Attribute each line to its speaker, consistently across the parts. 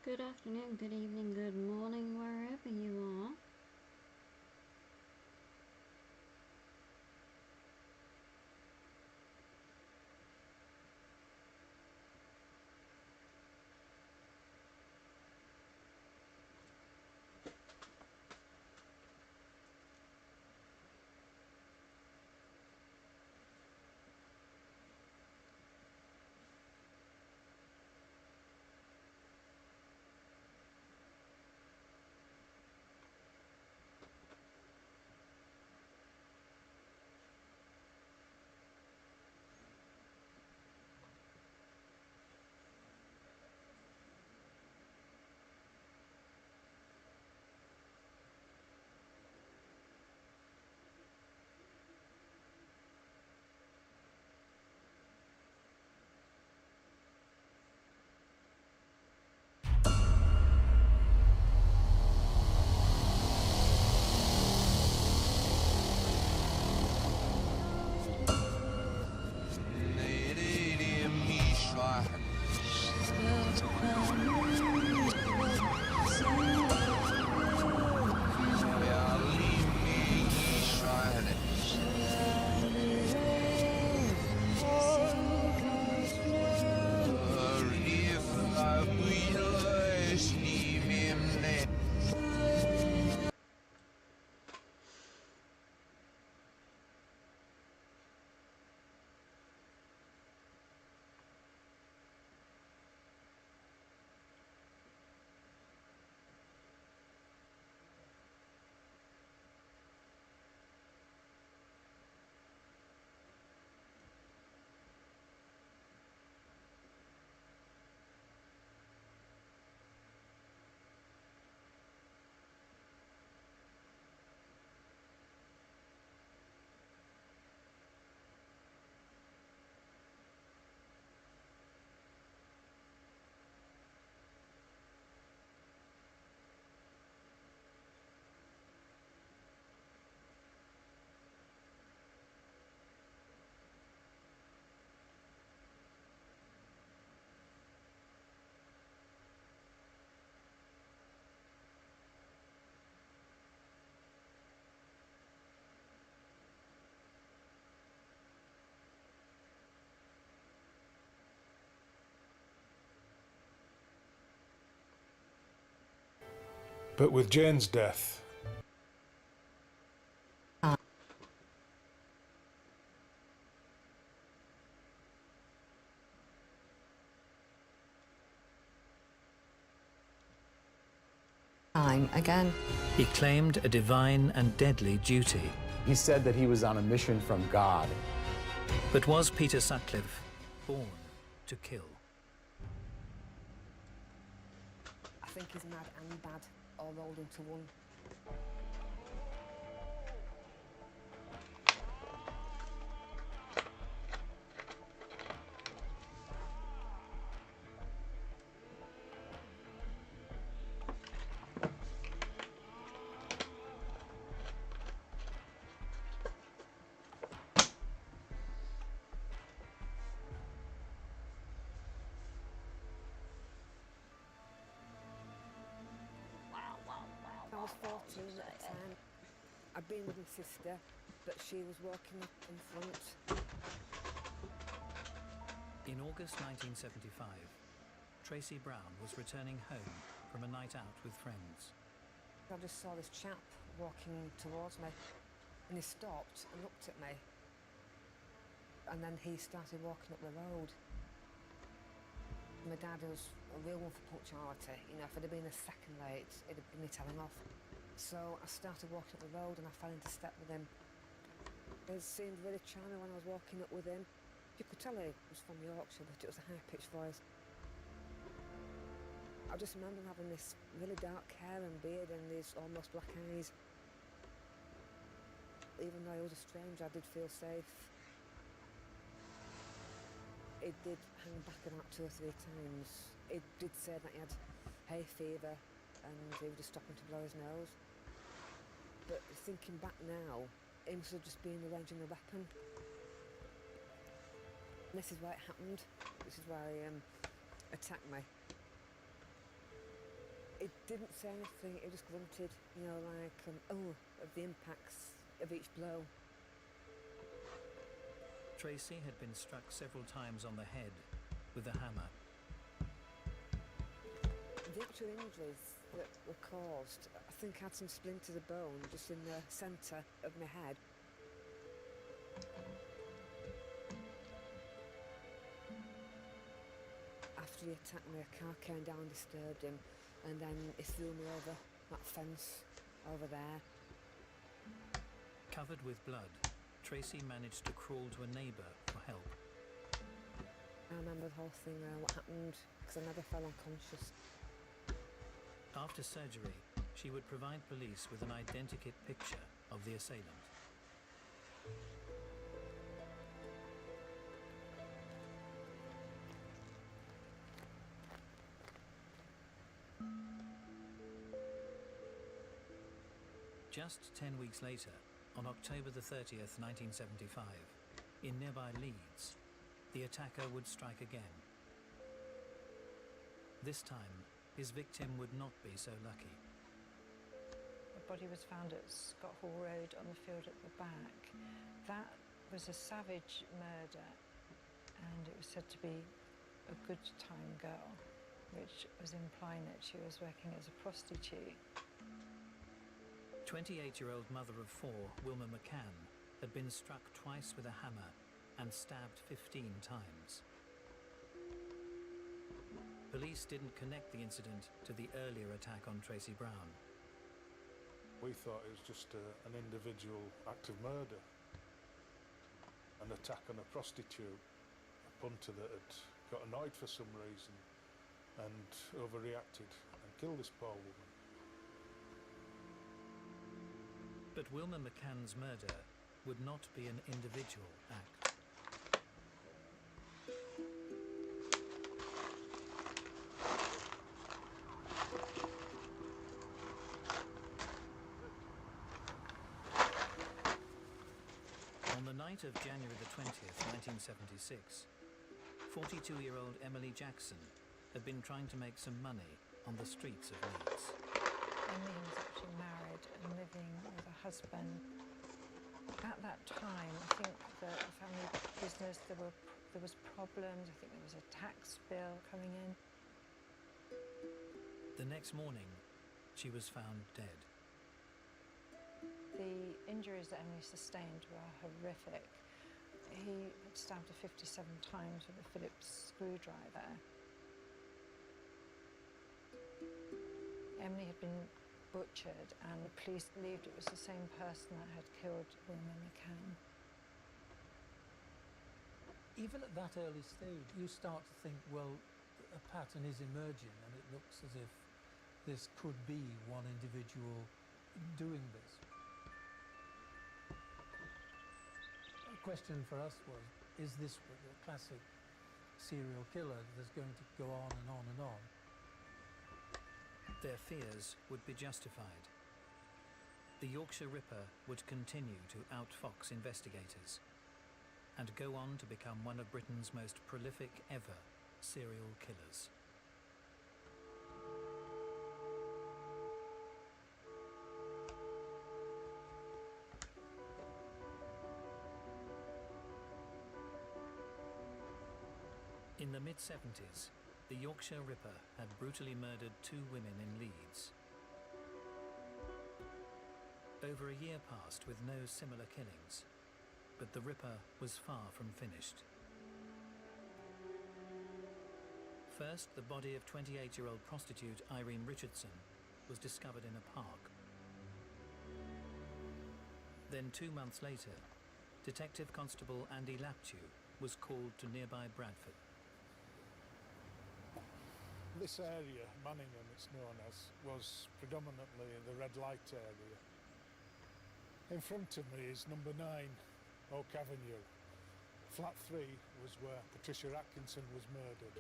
Speaker 1: good afternoon, good evening, good morning, wherever you are.
Speaker 2: But with Jane's death,
Speaker 3: time again.
Speaker 4: He claimed a divine and deadly duty.
Speaker 5: He said that he was on a mission from God.
Speaker 4: But was Peter Sutcliffe born to kill?
Speaker 3: I think he's mad and bad, all rolled into one. I was 14 at the time. I'd been with my sister, but she was walking up in front.
Speaker 4: In August 1975, Tracy Brown was returning home from a night out with friends.
Speaker 3: I just saw this chap walking towards me, and he stopped and looked at me. And then he started walking up the road. My dad was a real one for punctuality. You know, if I'd have been a second late, it'd have been me telling off. So I started walking up the road and I fell into step with him. It seemed really charming when I was walking up with him. You could tell he was from Yorkshire, but it was a high-pitched voice. I just remember having this really dark hair and beard and these almost black eyes. Even though he was a stranger, I did feel safe. It did hang back about 2 or 3 times. It did say that he had hay fever and he was just stopping to blow his nose. But thinking back now, he must have just been arranging a weapon. This is why it happened. This is why he attacked me. It didn't say anything, it just grunted, you know, like, oh, of the impacts of each blow.
Speaker 4: Tracy had been struck several times on the head with a hammer.
Speaker 3: The actual injuries that were caused, I think I had some splinters of bone just in the centre of my head. After he attacked me, a car came down and disturbed him, and then he threw me over that fence over there.
Speaker 4: Covered with blood, Tracy managed to crawl to a neighbour for help.
Speaker 3: I remember the whole thing, what happened, because I never fell unconscious.
Speaker 4: After surgery, she would provide police with an identikit picture of the assailant. Just 10 weeks later, on October the 30th, 1975, in nearby Leeds, the attacker would strike again. This time, his victim would not be so lucky.
Speaker 6: The body was found at Scott Hall Road on the field at the back. That was a savage murder, and it was said to be a good time girl, which was implying that she was working as a prostitute.
Speaker 4: 28-year-old mother of four, Wilma McCann, had been struck twice with a hammer and stabbed 15 times. Police didn't connect the incident to the earlier attack on Tracy Brown.
Speaker 2: We thought it was just an individual act of murder, an attack on a prostitute, a punter that had got annoyed for some reason and overreacted and killed this poor woman.
Speaker 4: But Wilma McCann's murder would not be an individual act. On the night of January the 20th, 1976, 42-year-old Emily Jackson had been trying to make some money on the streets of Leeds.
Speaker 6: Emily was actually married and living with a husband. At that time, I think that the family business, there was problems. I think there was a tax bill coming in.
Speaker 4: The next morning, she was found dead.
Speaker 6: The injuries that Emily sustained were horrific. He had stabbed her 57 times with a Phillips screwdriver. Emily had been butchered, and the police believed it was the same person that had killed Wilma McCann.
Speaker 7: Even at that early stage, you start to think, well, a pattern is emerging, and it looks as if this could be one individual doing this. The question for us was, is this the classic serial killer that's going to go on and on and on?
Speaker 4: Their fears would be justified. The Yorkshire Ripper would continue to outfox investigators and go on to become one of Britain's most prolific ever serial killers. In the mid-70s, the Yorkshire Ripper had brutally murdered 2 women in Leeds. Over a year passed with no similar killings, but the Ripper was far from finished. First, the body of 28-year-old prostitute Irene Richardson was discovered in a park. Then 2 months later, Detective Constable Andy Laptew was called to nearby Bradford.
Speaker 2: This area, Manningham it's known as, was predominantly the red light area. In front of me is number 9 Oak Avenue. Flat 3 was where Patricia Atkinson was murdered.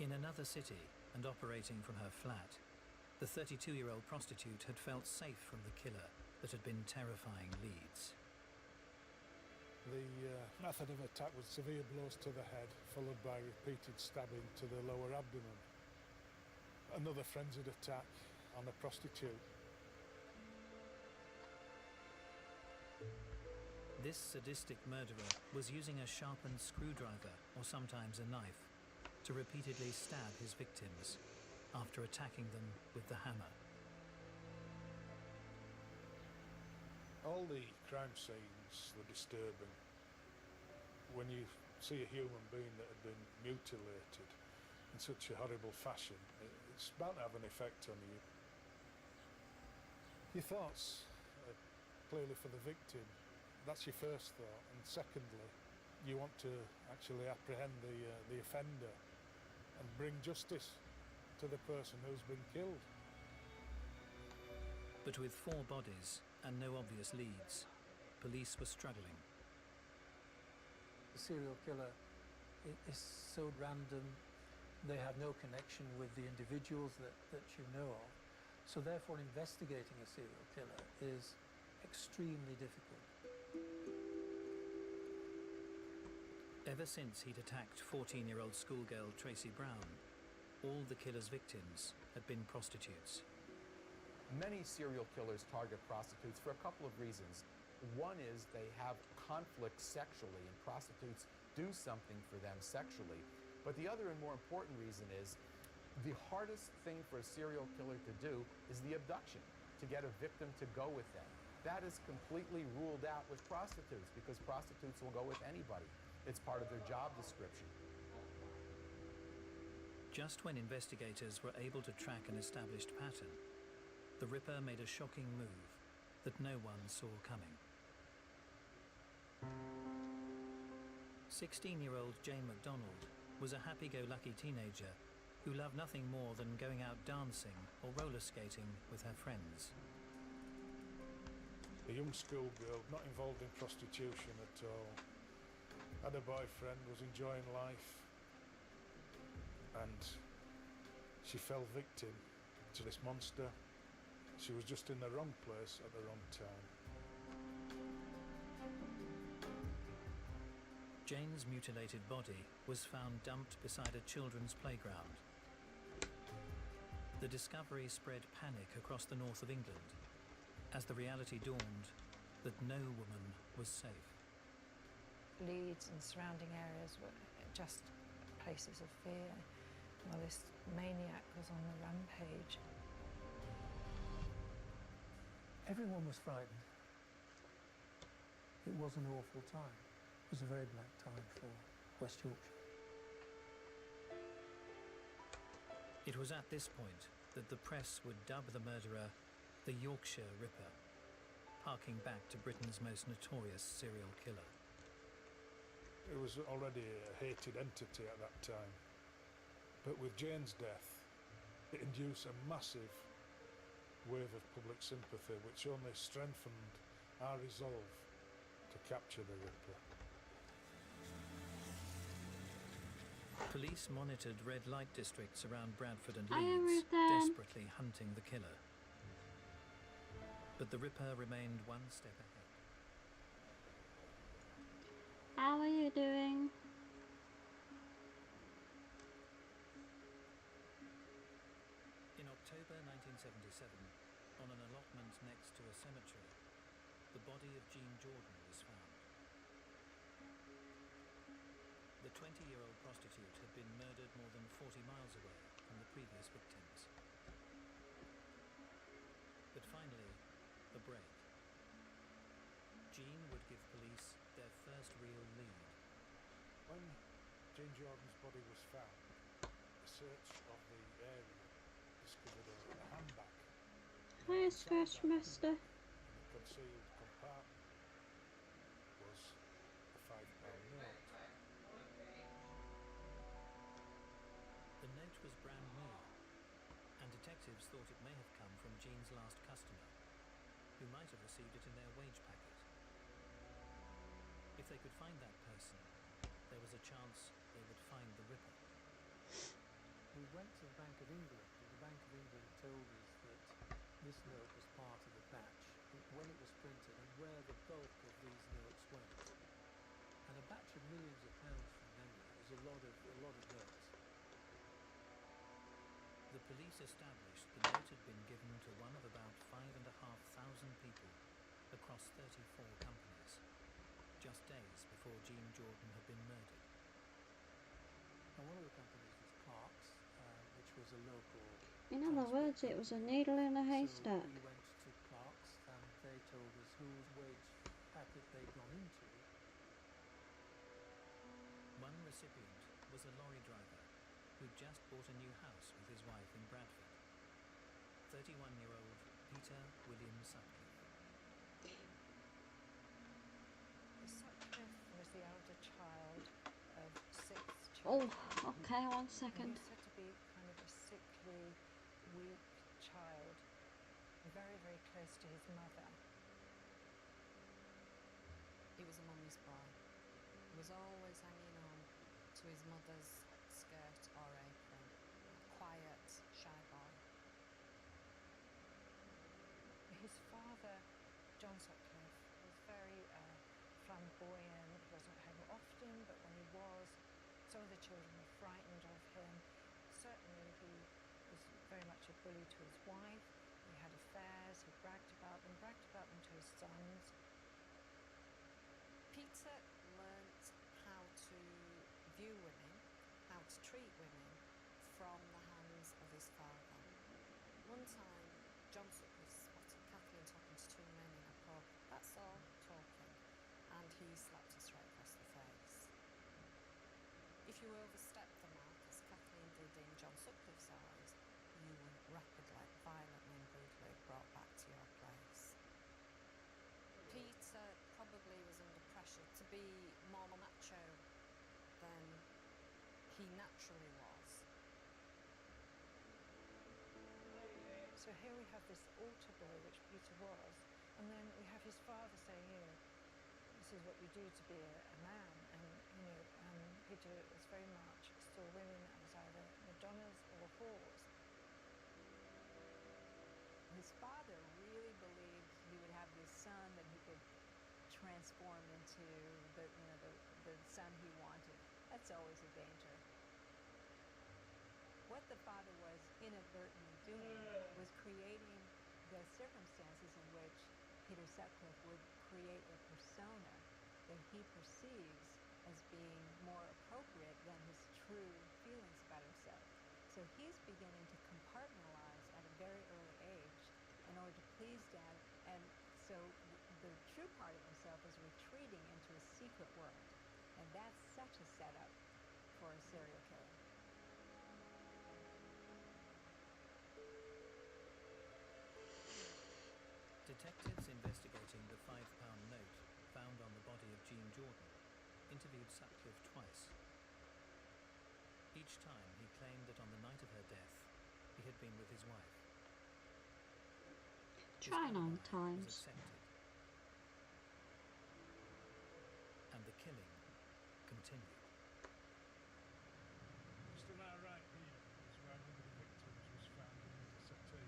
Speaker 4: In another city and operating from her flat, the 32-year-old prostitute had felt safe from the killer that had been terrifying Leeds.
Speaker 2: The method of attack was severe blows to the head, followed by repeated stabbing to the lower abdomen. Another frenzied attack on a prostitute.
Speaker 4: This sadistic murderer was using a sharpened screwdriver, or sometimes a knife, to repeatedly stab his victims after attacking them with the hammer.
Speaker 2: All the crime scenes were disturbing. When you see a human being that had been mutilated in such a horrible fashion, it's bound to have an effect on you. Your thoughts are clearly for the victim. That's your first thought. And secondly, you want to actually apprehend the offender and bring justice to the person who's been killed.
Speaker 4: But with 4 bodies and no obvious leads, police were struggling.
Speaker 7: The serial killer is so random. They have no connection with the individuals that you know of. So therefore, investigating a serial killer is extremely difficult.
Speaker 4: Ever since he'd attacked 14-year-old schoolgirl Tracy Brown, all the killer's victims had been prostitutes.
Speaker 5: Many serial killers target prostitutes for a couple of reasons. One is they have conflict sexually, and prostitutes do something for them sexually. But the other and more important reason is the hardest thing for a serial killer to do is the abduction, to get a victim to go with them. That is completely ruled out with prostitutes, because prostitutes will go with anybody. It's part of their job description.
Speaker 4: Just when investigators were able to track an established pattern, the Ripper made a shocking move that no one saw coming. 16-year-old Jane MacDonald was a happy-go-lucky teenager who loved nothing more than going out dancing or roller skating with her friends.
Speaker 2: A young schoolgirl, not involved in prostitution at all, had a boyfriend, was enjoying life, and she fell victim to this monster. She was just in the wrong place at the wrong time.
Speaker 4: Jane's mutilated body was found dumped beside a children's playground. The discovery spread panic across the north of England as the reality dawned that no woman was safe.
Speaker 6: Leeds and surrounding areas were just places of fear while this maniac was on the rampage.
Speaker 7: Everyone was frightened. It was an awful time. It was a very black time for West Yorkshire.
Speaker 4: It was at this point that the press would dub the murderer the Yorkshire Ripper, harking back to Britain's most notorious serial killer.
Speaker 2: It was already a hated entity at that time. But with Jane's death, it induced a massive wave of public sympathy, which only strengthened our resolve to capture the Ripper.
Speaker 4: Police monitored red light districts around Bradford and
Speaker 1: I am
Speaker 4: Leeds,
Speaker 1: with them.
Speaker 4: desperately hunting the killer. But the Ripper remained one step ahead.
Speaker 1: How are you doing?
Speaker 4: In October 1977, on an allotment next to a cemetery, the body of Jean Jordan was found. The 20-year-old prostitute had been murdered more than 40 miles away from the previous victims. But finally, a break. Jean would give police their first real lead.
Speaker 2: When Jane Jordan's body was found, a search of the area discovered a handbag.
Speaker 1: Hi, Scratch Master.
Speaker 2: In a concealed compartment was a £5 note.
Speaker 4: The note was brand new, and detectives thought it may have come from Jean's last customer, who might have received it in their wage packet. If they could find that person, there was a chance they would find the Ripper.
Speaker 7: We went to the Bank of England, and the Bank of England told us that this note was part of a batch, when it was printed and where the bulk of these notes went. And a batch of millions of pounds from memory was a lot of notes.
Speaker 4: The Police established the note had been given to one of about 5,500 people across 34 companies, just days before Jean Jordan had been murdered.
Speaker 7: And one of the companies was Clark's, which was a local.
Speaker 1: In other words, it was a needle in a haystack.
Speaker 7: So we went to Clark's and they told us whose wage packet they'd gone into.
Speaker 4: One recipient was a lorry driver who'd just bought a new house with his wife in Bradford, 31-year-old Peter William Sutcliffe.
Speaker 6: Sutcliffe was the elder child of 6
Speaker 1: Oh,
Speaker 6: children.
Speaker 1: okay, one
Speaker 6: And
Speaker 1: second.
Speaker 6: he was said to be kind of a sickly, weak child, very, very close to his mother.
Speaker 3: He was a mummy's boy. He was always hanging on to his mother's skirt or apron. Quiet, shy boy.
Speaker 6: His father, John Sutcliffe, was very flamboyant. He wasn't home often, but when he was, some of the children were frightened of him. Certainly he was very much a bully to his wife. He had affairs, he bragged about them to his sons.
Speaker 3: Peter learnt how to view women, how to treat women from the hands of his father. One time, John Sutcliffe spotted Kathleen talking to 2 men in a pub. That's all, talking. And he slapped her straight across the face. If you overstepped the mark, as Kathleen did in John Sutcliffe's eyes, you were rapidly, violently and brutally brought back to your place. Peter probably was under pressure to be more macho than he naturally was.
Speaker 6: So here we have this altar boy, which Peter was, and then we have his father saying, this is what you do to be a man. And, Peter was very much saw women as either Madonnas or whores.
Speaker 8: His father really believed he would have this son that he could transform into the son he wanted. That's always a danger. What the father was inadvertently doing was creating the circumstances in which Peter Sutcliffe would create a persona that he perceives as being more appropriate than his true feelings about himself. So he's beginning to compartmentalize at a very early age in order to please Dad, and so the true part of himself is retreating into a secret world, and that's such a setup for a serial killer.
Speaker 4: Detectives investigating the £5 note found on the body of Jean Jordan interviewed Sutcliffe twice. Each time he claimed that on the night of her death he had been with his wife. His
Speaker 1: Trying on
Speaker 4: alibi was
Speaker 1: times.
Speaker 4: accepted. And the killing continued.
Speaker 2: Just on our right here is where one of the victims was found under the settee.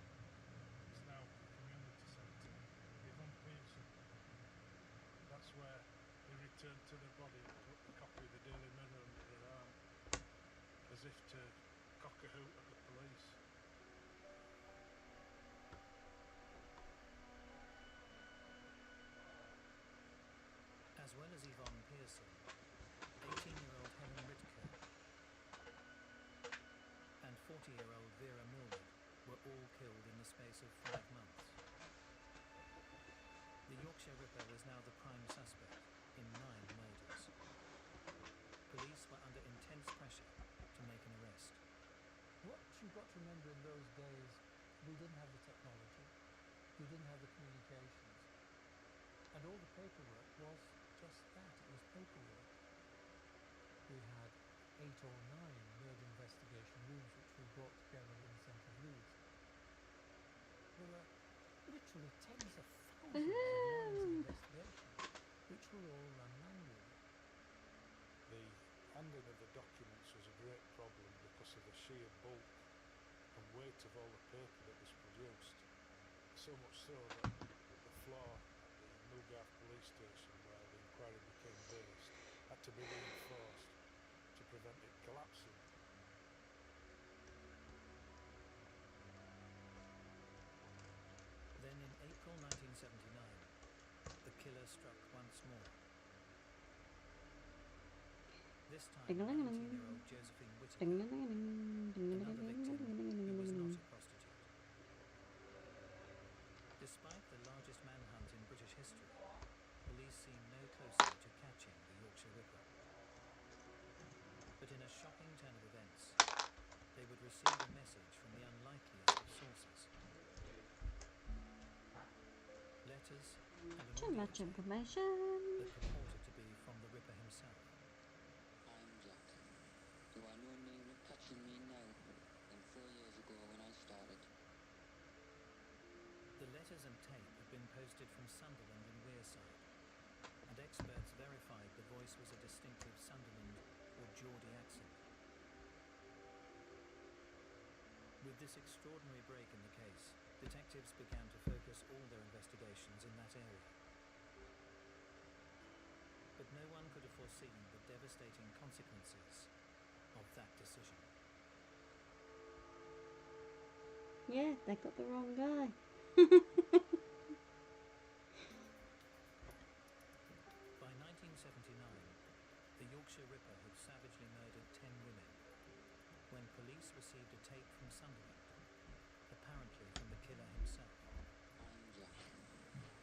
Speaker 2: It's now a community centre. Yvonne Pearson. That's where they returned to the body and put a copy of the Daily Mirror under her arm, as if to cock a hoot at the police.
Speaker 4: As well as Yvonne Pearson, 18-year-old Helen Ritker and 40-year-old Vera Millward were all killed in the space of 5 months. The Yorkshire Ripper was now the prime suspect in 9 murders. Police were under intense pressure to make an arrest.
Speaker 7: What you've got to remember in those days, we didn't have the technology, we didn't have the communications, and all the paperwork was just that, it was paperwork. We had 8 or 9 murder investigation rooms which we brought together in the centre of Leeds. There were literally tens of thousands of lines of investigation, which were all run manually.
Speaker 2: The handing of the documents was a great problem because of the sheer bulk and weight of all the paper that was produced. So much so that the floor at the Millgarth police station where the inquiry became based had to be reinforced to prevent it collapsing.
Speaker 4: killer struck once more. This time,
Speaker 1: Ding-a-ling-a-ling.
Speaker 4: 19-year-old Josephine Whittaker,
Speaker 1: Ding-a-ling-a-ling,
Speaker 4: another victim who was not
Speaker 1: ding-a-ling-a-ling.
Speaker 4: a prostitute. Despite the largest manhunt in British history, police seem no closer to catching the Yorkshire Ripper. But in a shocking turn of events, they would receive a message from the unlikeliest of sources. Letters and an
Speaker 1: Too
Speaker 4: audio
Speaker 1: much
Speaker 4: tape
Speaker 1: information.
Speaker 4: that purported to be from the Ripper himself.
Speaker 9: I'm Jack. You are no nearer catching me now than 4 years ago when I started.
Speaker 4: The letters and tape had been posted from Sunderland and Wearside, and experts verified the voice was a distinctive Sunderland or Geordie accent. With this extraordinary break in the case, detectives began to focus all their investigations in that area. But no one could have foreseen the devastating consequences of that decision.
Speaker 1: Yeah, they got the wrong guy.
Speaker 4: By 1979, the Yorkshire Ripper had savagely murdered 10 women when police received a tape from Sunderland, apparently from the killer himself.
Speaker 9: I'm Jack.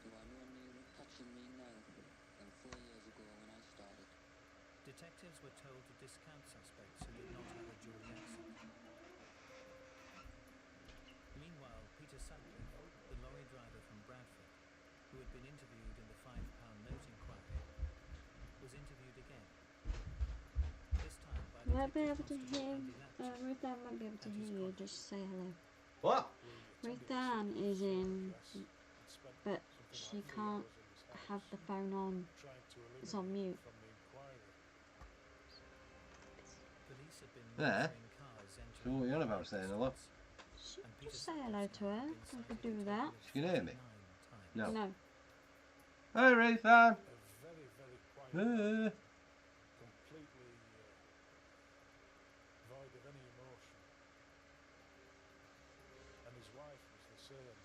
Speaker 9: You are no nearer catching me now than 4 years ago when I started.
Speaker 4: Detectives were told to discount suspects who did not have a Geordie accent. Meanwhile, Peter Sutcliffe, the lorry driver from Bradford, who had been interviewed in the £5 note inquiry, was interviewed again. This time by
Speaker 1: Might be able
Speaker 4: Detective
Speaker 1: to hear.
Speaker 4: Constable Andy Lapton.
Speaker 1: Ruth Ann might be able to
Speaker 4: and his
Speaker 1: hear you.
Speaker 4: colleague.
Speaker 1: Just say hello.
Speaker 10: What?
Speaker 1: Ruth Ann is in, but she can't have the phone on. It's on mute.
Speaker 4: Police had been
Speaker 10: There?
Speaker 4: monitoring cars
Speaker 10: So what are you on about saying hello?
Speaker 1: Just say hello to her. I could do that.
Speaker 10: She can hear me? No.
Speaker 1: No.
Speaker 10: Hi, Raythan.
Speaker 2: A very, very quiet
Speaker 10: Uh.
Speaker 2: man, completely void of any emotion. And his wife was the same.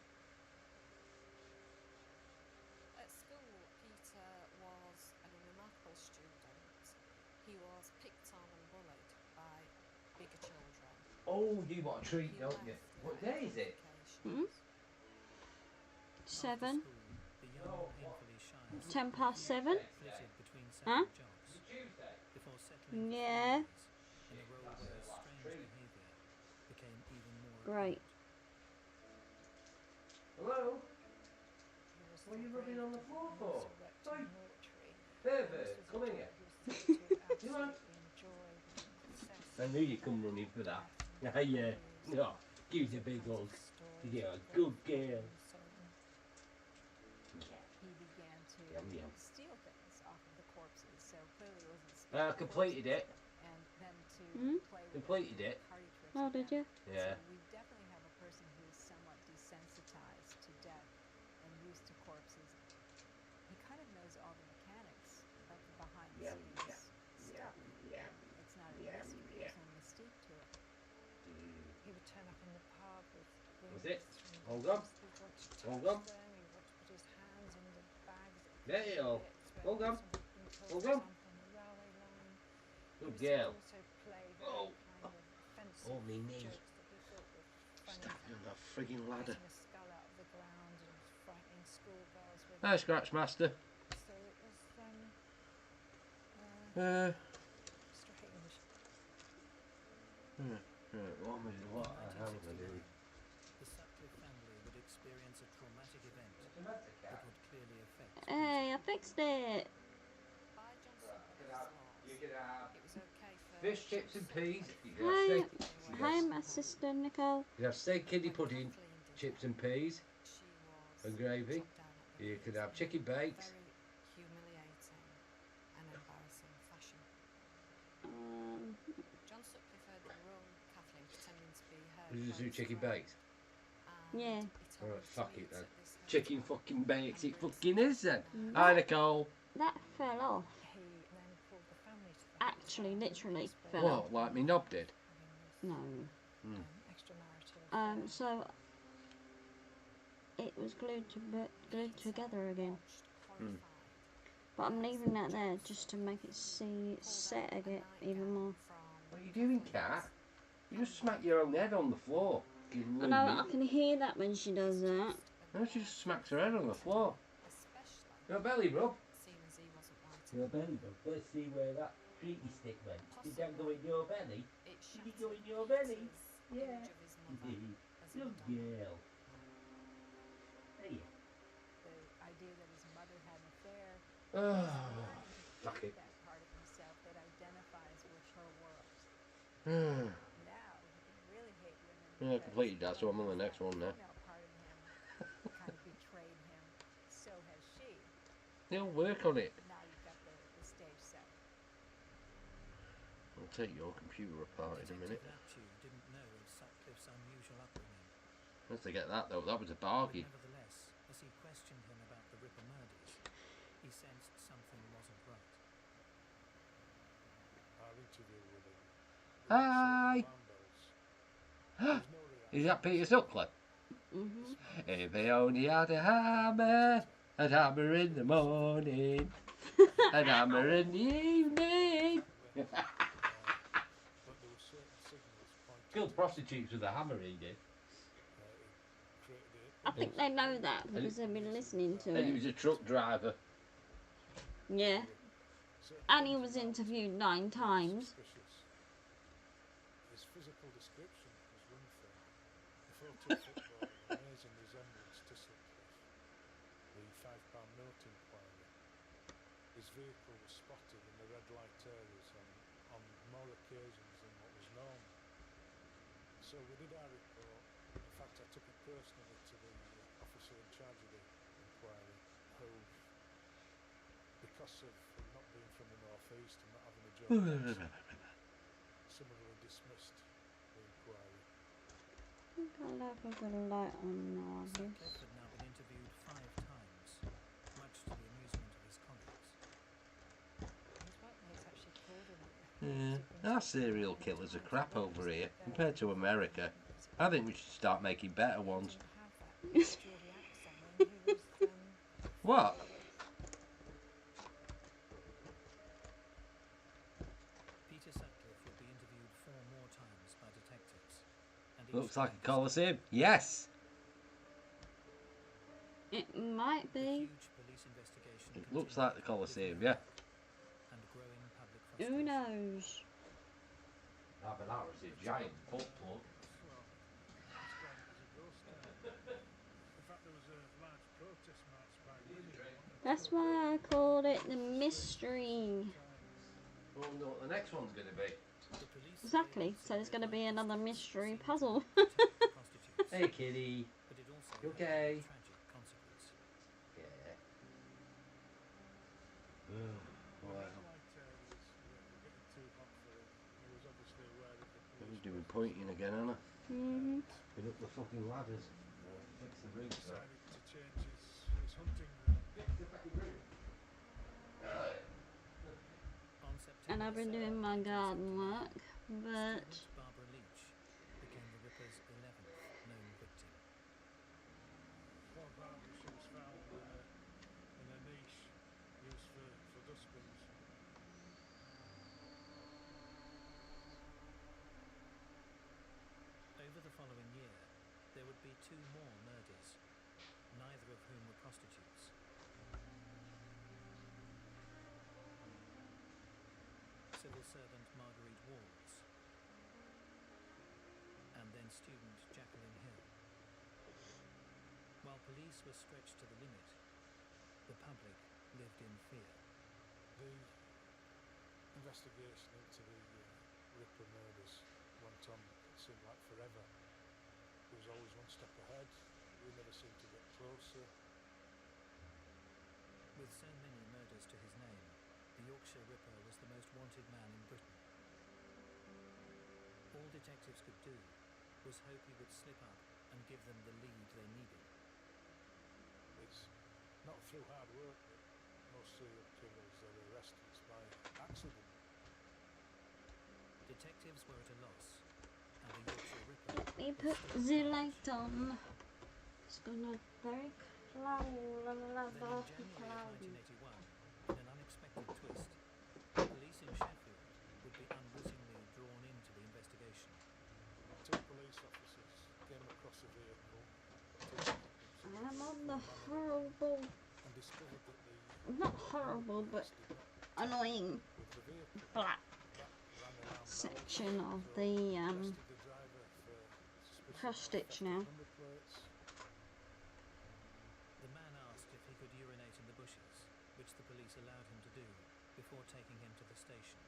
Speaker 3: At school, Peter was a remarkable student. He was picked on and bullied by bigger children.
Speaker 10: Oh, you want a treat,
Speaker 3: He
Speaker 10: don't you?
Speaker 3: left
Speaker 10: What
Speaker 3: there
Speaker 10: day is it?
Speaker 1: Hmm?
Speaker 3: occasions.
Speaker 1: 7.
Speaker 4: The young, painfully shy
Speaker 1: 10 past 7.
Speaker 4: flitted between
Speaker 1: Huh?
Speaker 4: several jobs before settling for
Speaker 1: Yeah.
Speaker 4: 4 years in a role where his strange behaviour became even more
Speaker 1: Great.
Speaker 10: Hello?
Speaker 3: He was
Speaker 10: What are you
Speaker 3: the
Speaker 10: rubbing on the
Speaker 3: brave
Speaker 10: floor
Speaker 3: and
Speaker 10: for?
Speaker 3: resurrected
Speaker 10: Oi.
Speaker 3: military.
Speaker 10: Pervert,
Speaker 3: This was a
Speaker 10: come
Speaker 3: job
Speaker 10: here.
Speaker 3: he was thought to
Speaker 10: Come on.
Speaker 3: absolutely enjoy and obsess
Speaker 10: I knew you'd come running for that. Yeah, yeah. No, give us a big hug. You're a good girl.
Speaker 8: He began to
Speaker 10: Yum, yum.
Speaker 8: steal things off of the corpses, so clearly it wasn't
Speaker 10: I completed it.
Speaker 8: and then to
Speaker 1: Hmm?
Speaker 8: play with
Speaker 10: Completed it.
Speaker 8: party tricks
Speaker 1: Oh,
Speaker 8: with
Speaker 1: did
Speaker 8: them.
Speaker 1: you?
Speaker 10: Yeah.
Speaker 8: So we definitely have a person who is somewhat desensitized to death and used to corpses. He kind of knows all the mechanics of the behind the
Speaker 10: Yum,
Speaker 8: scenes
Speaker 10: yum,
Speaker 8: stuff.
Speaker 10: yum.
Speaker 8: It's not a
Speaker 10: Yum,
Speaker 8: mystery,
Speaker 10: yum.
Speaker 8: there's no mystique to it.
Speaker 6: He would turn up in the pub with
Speaker 10: Was it?
Speaker 6: wounds and
Speaker 10: Hold on.
Speaker 6: he'd want to touch
Speaker 10: Hold on.
Speaker 6: them, he'd want to put his hands in the bags.
Speaker 10: There you go.
Speaker 6: Bits where
Speaker 10: Hold on.
Speaker 6: somebody had been killed,
Speaker 10: Hold
Speaker 6: for
Speaker 10: on.
Speaker 6: example, on the railway line. He
Speaker 10: Good
Speaker 6: was
Speaker 10: girl.
Speaker 6: also play very
Speaker 10: Oh.
Speaker 6: kind of offensive
Speaker 10: Oh, me knee.
Speaker 6: jokes that he thought were funny.
Speaker 10: Stabbed on that frigging ladder.
Speaker 6: Getting a skull out of the ground and frightening schoolgirls with
Speaker 10: Hi,
Speaker 6: it.
Speaker 10: Scratch Master.
Speaker 6: So it was strange.
Speaker 10: Right, what am I doing? What the hell am I doing?
Speaker 4: The Sutcliffe family would experience a traumatic event that would clearly affect
Speaker 1: Hey, I fixed it.
Speaker 3: By Johnson Brothers laws,
Speaker 10: can have
Speaker 3: it was okay for
Speaker 10: fish, chips, and peas. You can
Speaker 1: Hi.
Speaker 10: have steak.
Speaker 1: Hi, my sister Nicole.
Speaker 10: You can have steak, kidney pudding,
Speaker 3: Kathleen did
Speaker 10: chips,
Speaker 3: that.
Speaker 10: and peas,
Speaker 3: She was
Speaker 10: and gravy.
Speaker 3: chopped down at the
Speaker 10: You
Speaker 3: knees
Speaker 10: could have
Speaker 3: in
Speaker 10: chicken
Speaker 3: a
Speaker 10: baked.
Speaker 3: very humiliating and embarrassing fashion. John Sutcliffe heard the wrong Kathleen pretending to be her.
Speaker 10: We just do
Speaker 3: close
Speaker 10: chicken
Speaker 3: friend,
Speaker 10: baked.
Speaker 3: and
Speaker 1: Yeah.
Speaker 3: he told
Speaker 10: Alright,
Speaker 3: her to
Speaker 10: fuck
Speaker 3: meet
Speaker 10: it then.
Speaker 3: at this
Speaker 10: Chicken
Speaker 3: hotel
Speaker 10: fucking bakes. It
Speaker 3: and
Speaker 10: fucking is then.
Speaker 3: Brixton.
Speaker 10: Hi, Nicole.
Speaker 1: That fell off.
Speaker 3: He then called the family to the
Speaker 1: Actually,
Speaker 3: hotel
Speaker 1: literally
Speaker 3: because
Speaker 1: fell
Speaker 3: they
Speaker 1: off.
Speaker 10: What, like me knob did?
Speaker 1: No.
Speaker 10: Hmm.
Speaker 3: extramarital affair.
Speaker 1: So it was glued together again.
Speaker 3: Watched,
Speaker 10: Hmm.
Speaker 3: horrified,
Speaker 1: But I'm leaving that there just to make it see it set even more.
Speaker 10: What are you doing, Cat? You just smack your own head on the floor. You
Speaker 1: I know, I can hear that when she does that.
Speaker 10: No, she just smacks her head on the floor. Your belly rub. Your belly rub. Let's see where that treaty stick went. Did that go in your belly? Did it go in your belly? Yeah. Good girl. Hey.
Speaker 8: The idea that his mother had an affair.
Speaker 10: Fuck it.
Speaker 8: That part of himself that identifies with her world. Now he can really hate women.
Speaker 10: Yeah, completed that, so I'm on the next one now.
Speaker 8: Female part of him kind of betrayed him. So has she.
Speaker 10: They'll work on it.
Speaker 8: Now you've got the stage set.
Speaker 10: I'll take your computer apart in a minute.
Speaker 4: Detective Laptew didn't know of Sutcliffe's unusual upbringing.
Speaker 10: Once they get that though, that was a bargain.
Speaker 4: But nevertheless, as he questioned him about the Ripper murders, he sensed something wasn't right.
Speaker 2: Our interview with him.
Speaker 10: Hi!
Speaker 2: There's no reaction.
Speaker 10: Is that Peter Sutcliffe? If he only had a hammer in the morning, a hammer in the evening.
Speaker 2: But there were certain signals pointing
Speaker 10: Killed prostitutes with a hammer, he did.
Speaker 2: created
Speaker 1: I think they know that because they've been listening to
Speaker 10: And he was
Speaker 1: it.
Speaker 10: a truck driver.
Speaker 1: Yeah. And he was interviewed 9 times.
Speaker 2: suspicious. His physical description was one thing. The photo football, an amazing resemblance to Sutcliffe. The £5 note inquiry. His vehicle was spotted in the red light areas on more occasions than what was known. So we did our report. In fact, I took it personally to the officer in charge of the inquiry, who, because of him not being from the northeast and not having a job, summarily dismissed the inquiry.
Speaker 1: I think I'll have a good light on now. I guess.
Speaker 4: Sutcliffe had now been interviewed 5 times, much to the amusement of his colleagues.
Speaker 6: His workmates actually called him.
Speaker 10: Our serial killers are crap over here compared to America. I think we should start making better ones. What?
Speaker 4: Peter Sutcliffe would be interviewed 4 more times by detectives. And each
Speaker 10: Looks like
Speaker 4: time
Speaker 10: a coliseum. Yes.
Speaker 1: It might
Speaker 4: the
Speaker 1: be.
Speaker 4: huge police investigation
Speaker 10: It looks
Speaker 4: continued
Speaker 10: like the coliseum. Yeah.
Speaker 4: and growing public
Speaker 1: Who
Speaker 4: frustration.
Speaker 1: knows?
Speaker 10: That was a giant butt plug.
Speaker 2: Well, described it as a ghost town. In fact, there was a large protest march by women.
Speaker 1: That's why I called it the mystery.
Speaker 10: Well, we know what the next one's going to be.
Speaker 4: The police
Speaker 1: Exactly. So there's going to be another mystery puzzle.
Speaker 4: prostitutes,
Speaker 10: Hey, kitty.
Speaker 4: but it also
Speaker 10: You
Speaker 4: had
Speaker 10: okay?
Speaker 4: a tragic consequence.
Speaker 10: Yeah.
Speaker 2: The
Speaker 10: Wow.
Speaker 2: red light areas were getting too hot for him. He was obviously aware of the
Speaker 10: He's
Speaker 2: police
Speaker 10: doing
Speaker 2: presence.
Speaker 10: pointing again, Anna.
Speaker 1: Mhm.
Speaker 10: Been up the fucking ladders. Fix the roof.
Speaker 2: Decided to change his hunting route.
Speaker 4: On September
Speaker 1: And I've been doing my garden work, but
Speaker 4: Barbara Leach became the Ripper's 11th known victim.
Speaker 2: Poor Barbara, she was found in a niche used for dustbins.
Speaker 4: Over the following year, there would be 2 more murders, neither of whom were prostitutes. Civil servant Marguerite Walls, and then student Jacqueline Hill. While police were stretched to the limit, the public lived in fear.
Speaker 2: The investigation into the Ripper murders went on, it seemed like forever. He was always one step ahead. We never seemed to get closer.
Speaker 4: With so many murders to his name, the Yorkshire Ripper was the most wanted man in Britain. All detectives could do was hope he would slip up and give them the lead they needed.
Speaker 2: It's not through hard work that most serial killers are arrested. It's by accident.
Speaker 4: Detectives were at a loss, and the Yorkshire Ripper
Speaker 1: let me put the light on. It's gonna very cloudy,
Speaker 4: Then in January of 1981, in an
Speaker 1: horrible but annoying
Speaker 2: with the vehicle.
Speaker 1: black
Speaker 2: That ran around
Speaker 1: section
Speaker 2: Belfast,
Speaker 1: of
Speaker 2: so
Speaker 1: the
Speaker 2: arrested the driver for suspicion
Speaker 1: cross
Speaker 2: of
Speaker 1: stitch
Speaker 2: theft of
Speaker 1: now.
Speaker 2: number plates.
Speaker 4: The man asked if he could urinate in the bushes, which the police allowed him to do before taking him to the station.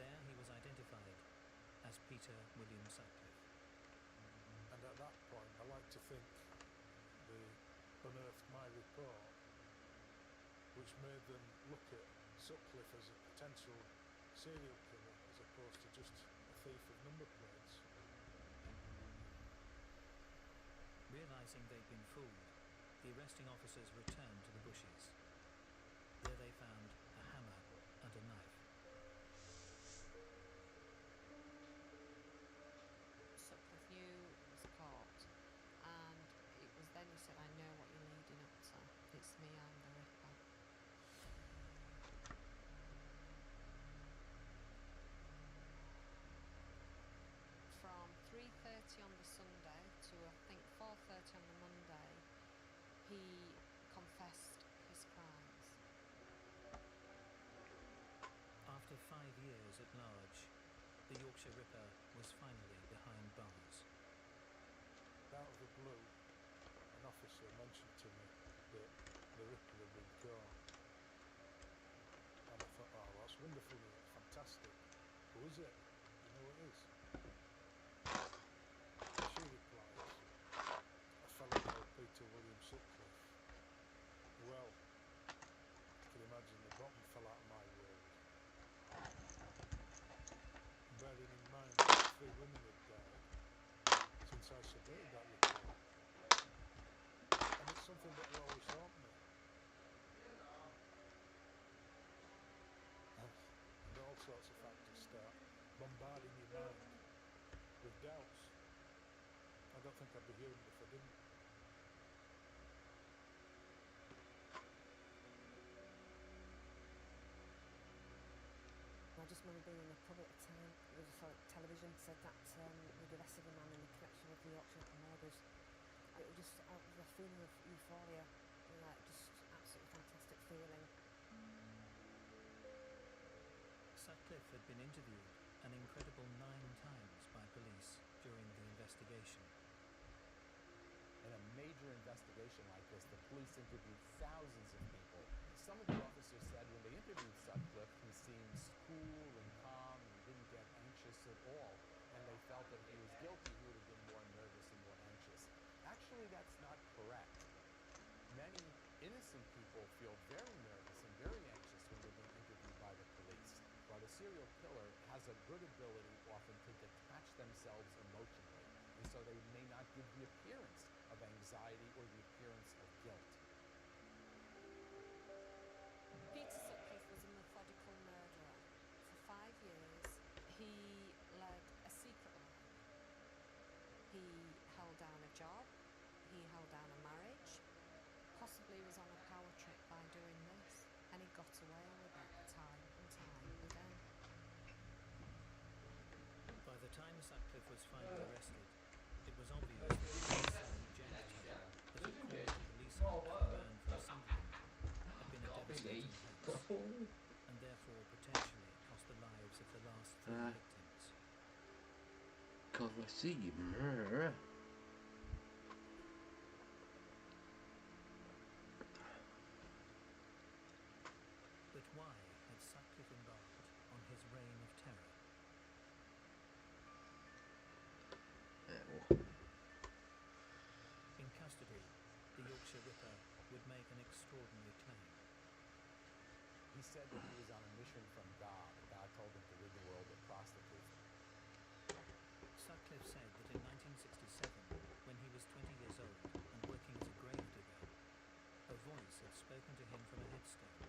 Speaker 4: There he was identified as Peter William Sutcliffe.
Speaker 2: And at that point, I like to think they unearthed my report, which made them look at Sutcliffe as a potential serial killer as opposed to just a thief of number plates.
Speaker 4: Realizing they'd been fooled, the arresting officers returned to the bushes. There they found a hammer and a knife.
Speaker 11: Sutcliffe knew it was caught, and it was then he said, "I know what you're leading up to. It's me, I'm the Ripper." From 3:30 on the Sunday to I think 4:30 on the Monday, he confessed his crimes.
Speaker 4: After 5 years at large, the Yorkshire Ripper was finally behind bars.
Speaker 2: Out of the blue, an officer mentioned to me that the Ripper had been caught. And I thought, oh, that's wonderful, mate, fantastic. Who is it? You know who it is? She replied, a fellow called Peter William Sutcliffe. Well, you can imagine the bottom fell out of my world. Bearing in mind that 3 women had died since I submitted that report. And it's something that will always haunt me. And all sorts of factors start bombarding your mind with doubts. I don't think I'd be here if I didn't.
Speaker 3: I just remember being in the pub at the time. It was on television, said that we'd arrested a man in connection with the Yorkshire Ripper murders. It was just out of a feeling of euphoria, like just absolutely fantastic feeling.
Speaker 4: Sutcliffe had been interviewed an incredible 9 times by police during the investigation.
Speaker 5: In a major investigation like this, the police interviewed thousands of people. Some of the officers said when they interviewed Sutcliffe, he seemed cool and calm and didn't get anxious at all. And they felt that if he was guilty, he would have been more nervous and more anxious. Actually, that's not correct. Many innocent people feel very nervous and very anxious when they're being interviewed by the police. But a serial killer has a good ability often to detach themselves emotionally. And so they may not give the appearance of anxiety or the appearance of guilt.
Speaker 11: Peter Sutcliffe was a methodical murderer. For 5 years, he led a secret life. He held down a job, he held down a marriage, possibly was on a power trip by doing this, and he got away with it time and time again.
Speaker 4: By the time Sutcliffe was finally arrested, it was obvious that the Sunderland genotype that had caused the police hunt to burn from Sunderland had been a devastating hoax, and therefore potentially cost the lives of the last 3 victims.
Speaker 10: Cause I see you, murder.
Speaker 4: But why had Sutcliffe embarked on his reign of terror? In custody, the Yorkshire Ripper would make an extraordinary claim.
Speaker 5: He said that he was on a mission from God. God told him to rid the world of prostitutes.
Speaker 4: Sutcliffe said that in 1967, when he was 20 years old and working as a gravedigger, a voice had spoken to him from a headstone.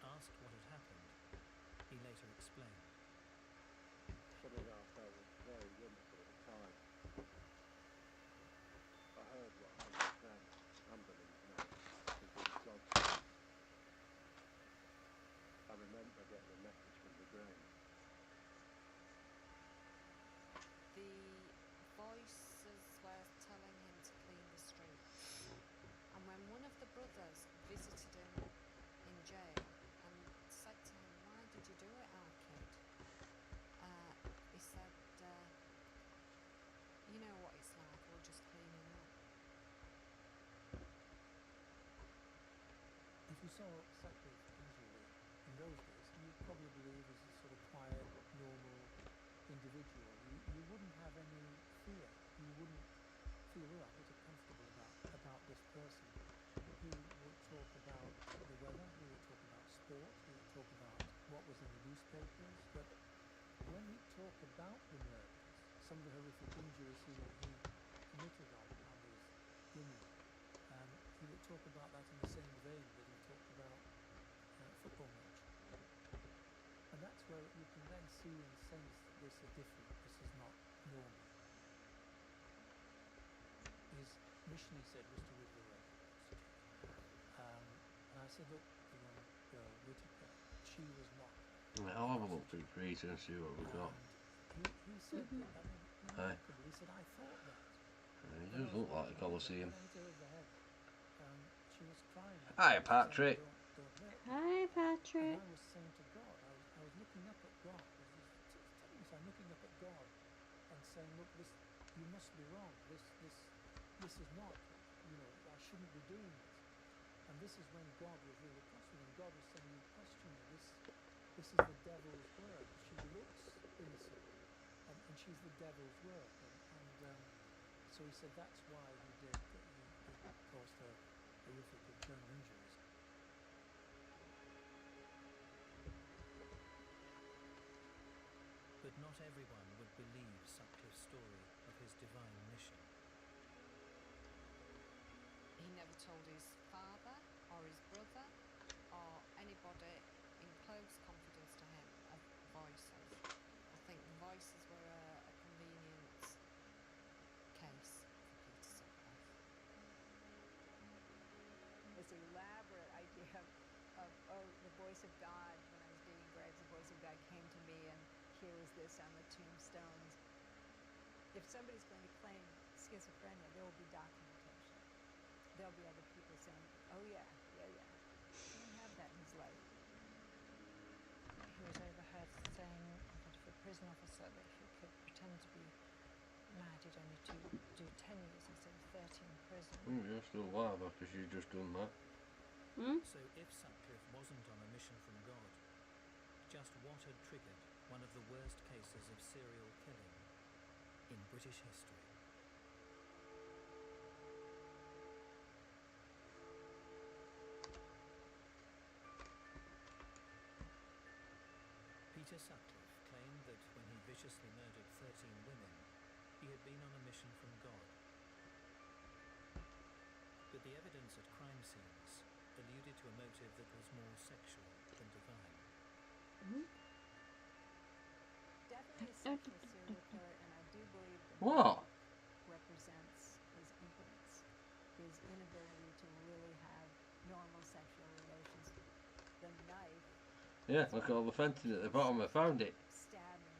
Speaker 4: Asked what had happened, he later explained.
Speaker 12: Something I felt was very wonderful at the time. I heard what happened then, unbelievable, because God. I remember getting a message from the grave.
Speaker 11: The voices were telling him to clean the streets. And when one of the brothers visited him in jail and said to him, "Why did you do it, our kid?" He said, "You know what it's like, we're just cleaning up."
Speaker 7: If you saw Sutcliffe usually in those days, you'd probably believe he's a sort of quiet, normal individual. You wouldn't have any fear. You wouldn't feel, well, I'm pretty comfortable about this person. He would talk about the weather, he would talk about sport, he would talk about what was in the newspapers, but when he talked about the murders, some of the horrific injuries he committed on these women, he would talk about that in the same vein that he talked about football match. And that's where you can then see and sense that this is different, this is not normal. His mission, he said, was to rid the records. And I said, look, the young girl, Whittaker, she was not.
Speaker 10: I'll have a look through Peter and see what we've got.
Speaker 7: He said, that, I mean, remarkable. He said, I thought that.
Speaker 10: It does look like the Colosseum.
Speaker 7: She was crying.
Speaker 10: Hi, Patrick.
Speaker 1: Hi, Patrick.
Speaker 7: And I was saying to God, I was looking up at God. I'm looking up at God and saying, look, this, you must be wrong. This is not, I shouldn't be doing this. And this is when God was really crossing him. God was saying, you question me. This is the devil's work. She looks innocent, and she's the devil's work. And so he said that's why he did. He caused her horrific internal injuries.
Speaker 4: But not everyone would believe Sutcliffe's story of his divine mission.
Speaker 11: He never told his father or his brother or anybody in close confidence to him of voices. I think the voices were a convenience case for Peter Sutcliffe.
Speaker 8: This elaborate idea of the voice of God. When I was digging graves, the voice of God came to me, and here was this on the tombstones. If somebody's going to claim schizophrenia, there will be documentation. There'll be other people saying, oh yeah. He didn't have that in his life.
Speaker 6: He was overheard saying that if a prison officer, that if he could pretend to be mad, he'd only do 10 years instead of 30 in prison.
Speaker 10: You're still alive after she's just done that.
Speaker 4: So if Sutcliffe wasn't on a mission from God, just what had triggered one of the worst cases of serial killing in British history? Peter Sutcliffe claimed that when he viciously murdered 13 women, he had been on a mission from God. But the evidence at crime scenes alluded to a motive that was more sexual than divine.
Speaker 8: Definitely a sexual serial killer, and I do believe that
Speaker 10: What?
Speaker 8: represents his impotence, his inability to really have normal sexual relations. The knife.
Speaker 10: Yeah, look at all the fencing at the bottom. I found it.
Speaker 8: Stabbing.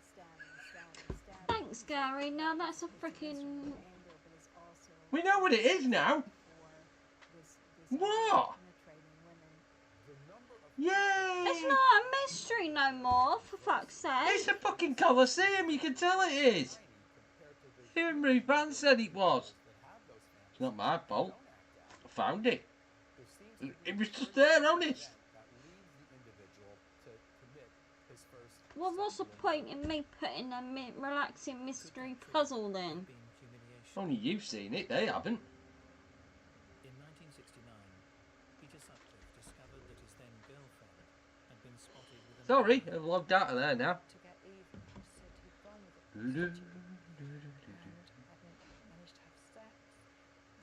Speaker 1: Thanks, Gary. Now that's a freaking.
Speaker 10: We know what it is now. What? Yay!
Speaker 1: It's not a mystery no more, for fuck's sake.
Speaker 10: It's a fucking Colosseum, you can tell it is. Even Ruth Van said it was. It's not my fault. I found it. It was just there, honest.
Speaker 1: Well, what's the point in me putting a relaxing mystery puzzle then?
Speaker 10: Only you've seen it, they haven't.
Speaker 4: In 1969, Peter Sutcliffe discovered that his then girlfriend had been spotted with a...
Speaker 10: Sorry, I've logged out of there now.
Speaker 6: To get even, he said he'd gone with a prostitute and hadn't managed to have sex,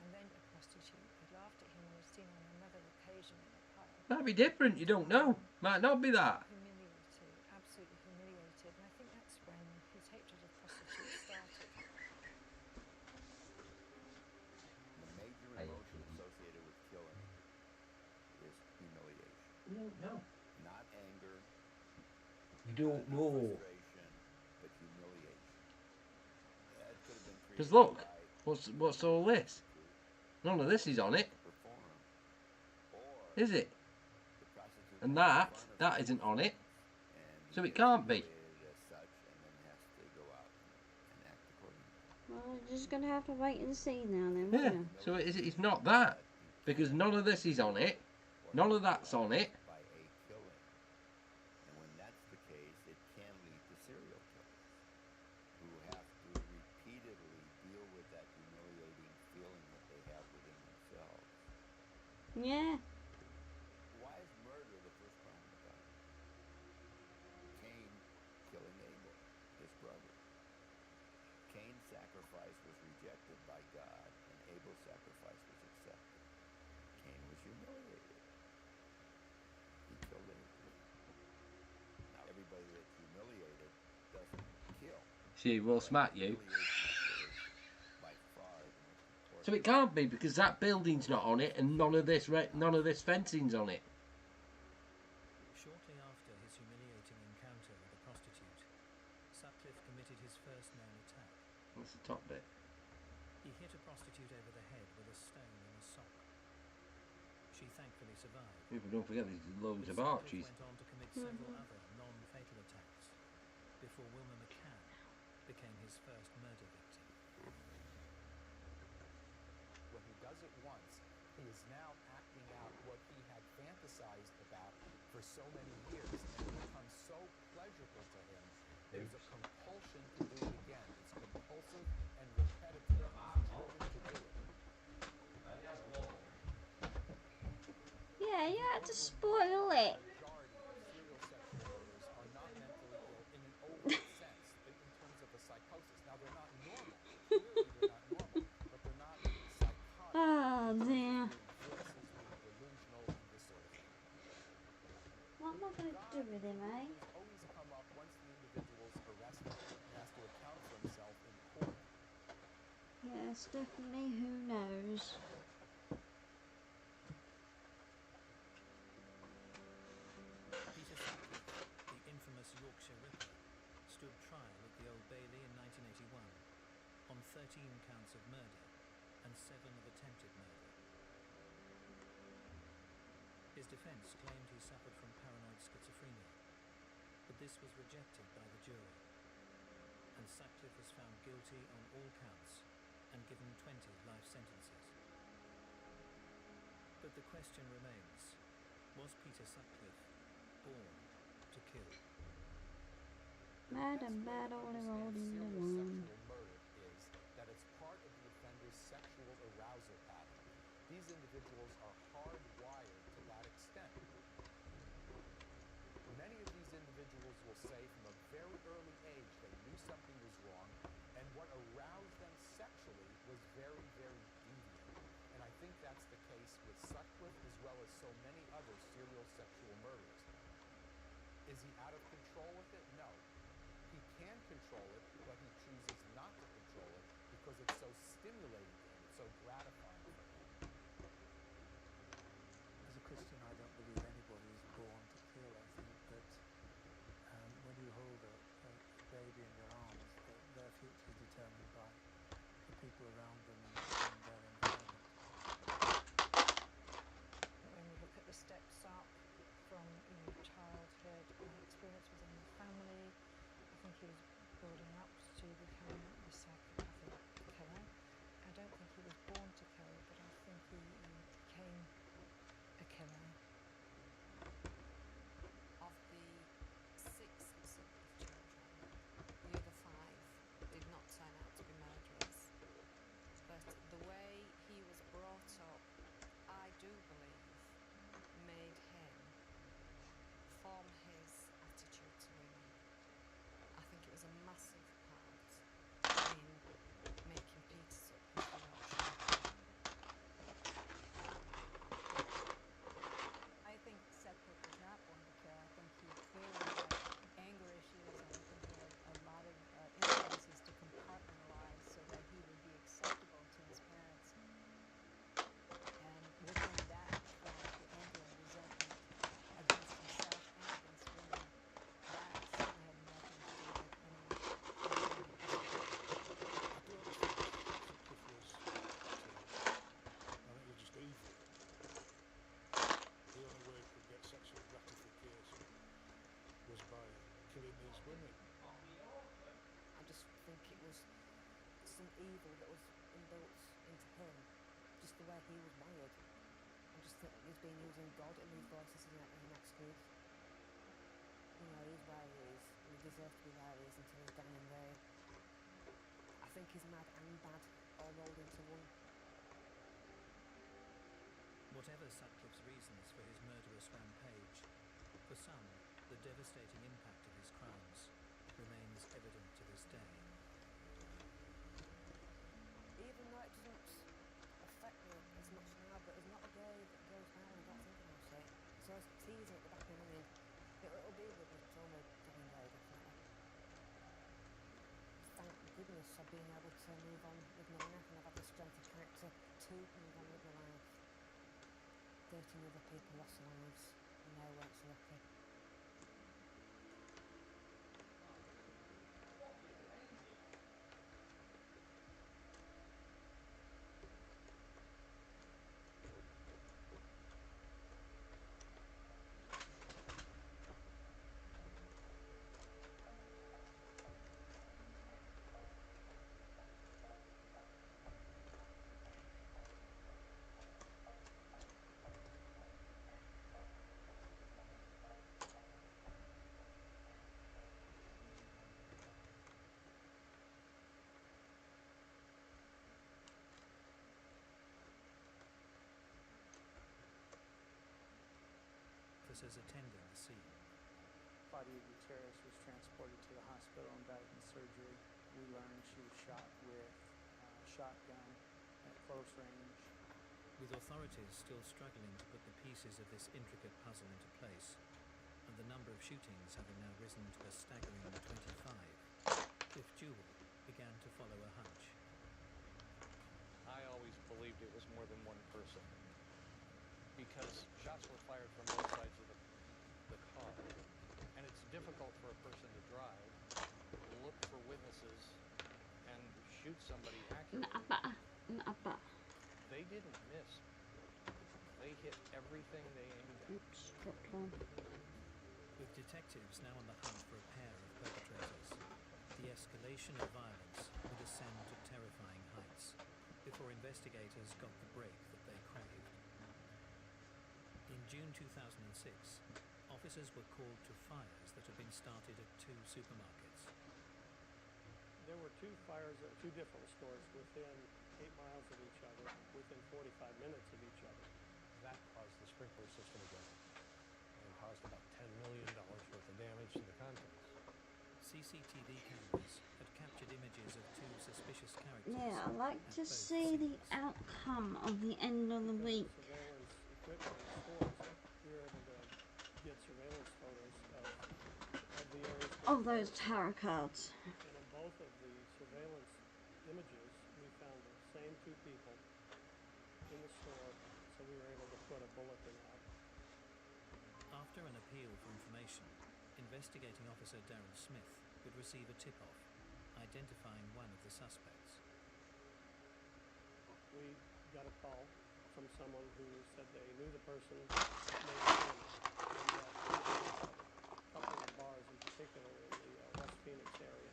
Speaker 6: and then a prostitute had laughed at him when he'd seen her on another occasion in a pub.
Speaker 10: Might be different, you don't know. Might not be that.
Speaker 6: Humiliated, absolutely humiliated, and I think that's when his hatred of prostitutes started.
Speaker 12: The major emotion associated with killing is humiliation.
Speaker 10: You don't know.
Speaker 12: Not anger,
Speaker 10: You don't
Speaker 12: not
Speaker 10: know.
Speaker 12: frustration, but humiliation. That could have been
Speaker 10: Because
Speaker 12: created
Speaker 10: look,
Speaker 12: by
Speaker 10: what's all this? None of this is on it.
Speaker 12: perform
Speaker 10: is it?
Speaker 12: The prostitute
Speaker 10: And
Speaker 12: makes
Speaker 10: that
Speaker 12: fun of him
Speaker 10: isn't on it,
Speaker 12: and
Speaker 10: so
Speaker 12: he
Speaker 10: it
Speaker 12: gets
Speaker 10: can't be.
Speaker 12: humiliated as such, and then has to go out and act accordingly.
Speaker 1: Well, you're just going to have to wait and see now then,
Speaker 10: Yeah,
Speaker 1: won't you?
Speaker 10: so it's not that, because none of this is on it, none of that's on it.
Speaker 12: By a killing. And when that's the case, it can lead to serial killers who have to repeatedly deal with that humiliating feeling that they have within themselves.
Speaker 1: Yeah.
Speaker 12: Why is murder the first crime in the Bible? Cain killing Abel, his brother. Cain's sacrifice was rejected by God, and Abel's sacrifice was accepted. Cain was humiliated. He killed Abel. Now, everybody that's humiliated doesn't kill.
Speaker 10: She will smack you.
Speaker 12: Humiliation is by far the most important.
Speaker 10: So it can't be, because that building's not on it, and none of this fencing's on it.
Speaker 4: Shortly after his humiliating encounter with a prostitute, Sutcliffe committed his first known attack.
Speaker 10: That's the top bit.
Speaker 4: He hit a prostitute over the head with a stone in a sock. She thankfully survived.
Speaker 10: People don't forget there's loads of
Speaker 4: Sutcliffe
Speaker 10: arches.
Speaker 4: went on to commit several other non-fatal attacks before Wilmer McCann became his first murder victim.
Speaker 5: When he does it once, he is now acting out what he had fantasized about for so many years, and it becomes so pleasurable to him. There's a compulsion to do it again. It's compulsive and repetitive. He's driven to do it.
Speaker 1: Yeah, you had to spoil it.
Speaker 5: Majority of serial sexual murders are not mentally ill in an overt sense, in terms of the psychosis. Now, they're not normal. Clearly, they're not normal, but they're not psychotic.
Speaker 1: Oh dear.
Speaker 5: Voices being delusional and this sort of thing.
Speaker 1: What am I going to do with him, eh?
Speaker 5: Issues always come up once the individual's arrested and has to account for himself in court.
Speaker 1: Yes, definitely. Who knows?
Speaker 4: Peter Sutcliffe, the infamous Yorkshire Ripper, stood trial at the Old Bailey in 1981 on 13 counts of murder and 7 of attempted murder. His defence claimed he suffered from paranoid schizophrenia, but this was rejected by the jury, and Sutcliffe was found guilty on all counts and given 20 life sentences. But the question remains, was Peter Sutcliffe born to kill?
Speaker 1: Mad and bad all rolled into one.
Speaker 5: Serial sexual murder is that it's part of the offender's sexual arousal pattern. These individuals are hardwired to that extent. Many of these individuals will say from a very early age they knew something was wrong, and what aroused them sexually was very, very deviant. And I think that's the case with Sutcliffe as well as so many other serial sexual murderers. Is he out of control with it? No. He can control it, but he chooses not to control it because it's so stimulating to him, it's so gratifying for him.
Speaker 7: As a Christian, I don't believe anybody is born to kill. I think that when you hold a baby in your arms, their future is determined by the people around them and their environment.
Speaker 6: When we look at the steps up from childhood, my experience within the family, I think he was building up to become a psychopathic killer. I don't think he was born to kill, but I think he became a killer.
Speaker 11: Of the 6 Sutcliffe children, the other 5 did not turn out to be murderers. But the way he was brought up, I do believe, made him form his attitude to women. I think it was a massive part in making Peter Sutcliffe the Yorkshire Ripper.
Speaker 2: swimming.
Speaker 3: I just think it was some evil that was inbuilt into him, just the way he was wired. I just think he's been using God and these voices as an excuse. You know, he's where he is, and he deserves to be where he is until he's down in there. I think he's mad and bad, all rolled into one.
Speaker 4: Whatever Sutcliffe's reasons for his murderous rampage, for some, the devastating impact of his crimes remains evident to this day.
Speaker 3: Even though it doesn't affect me as much now, but there's not a day that goes by when I don't think about it. So I was teasing at the back of my mind. It'll be with me till my dying day, definitely. Thank goodness I've been able to move on with my life, and I've had the strength of character to move on with my life. 13 other people lost their lives, and they weren't so lucky.
Speaker 4: Officers attending the scene.
Speaker 13: Claudia Gutierrez was transported to the hospital and died in surgery. We learned she was shot with a shotgun at close range.
Speaker 4: With authorities still struggling to put the pieces of this intricate puzzle into place, and the number of shootings having now risen to a staggering 25, Cliff Jewell began to follow a hunch.
Speaker 14: I always believed it was more than one person, because shots were fired from both sides of the car, and it's difficult for a person to drive, look for witnesses, and shoot somebody accurately. They didn't miss. They hit everything they aimed at.
Speaker 1: Oops, dropped one.
Speaker 4: With detectives now on the hunt for a pair of perpetrators, the escalation of violence would ascend to terrifying heights before investigators got the break that they craved. In June 2006, officers were called to fires that had been started at 2 supermarkets.
Speaker 13: There were 2 fires at 2 different stores within 8 miles of each other, within 45 minutes of each other.
Speaker 14: That caused the sprinkler system to go and caused about $10 million worth of damage to the contents.
Speaker 4: CCTV cameras had captured images of 2 suspicious characters.
Speaker 1: Yeah, I'd like to see the outcome of the end of the week.
Speaker 13: Surveillance equipment in stores, we were able to get surveillance photos of the areas.
Speaker 1: Of those tarot cards.
Speaker 13: And on both of the surveillance images, we found the same 2 people in the store, so we were able to put a bulletin out.
Speaker 4: After an appeal for information, investigating officer Darren Smith would receive a tip-off identifying one of the suspects.
Speaker 13: We got a call from someone who said they knew the person named Sammy, and a couple of bars in particular in the West Phoenix area.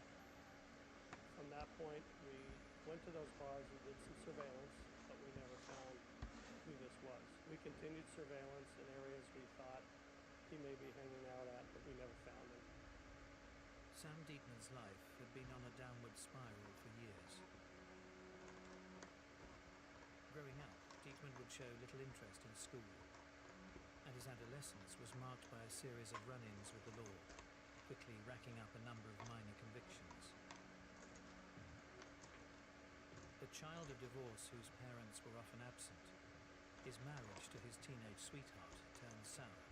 Speaker 13: From that point, we went to those bars and did some surveillance, but we never found who this was. We continued surveillance in areas we thought he may be hanging out at, but we never found him.
Speaker 4: Sam Dietman's life had been on a downward spiral for years. Growing up, Dietman would show little interest in school, and his adolescence was marked by a series of run-ins with the law, quickly racking up a number of minor convictions. The child of divorce whose parents were often absent, his marriage to his teenage sweetheart turned sour,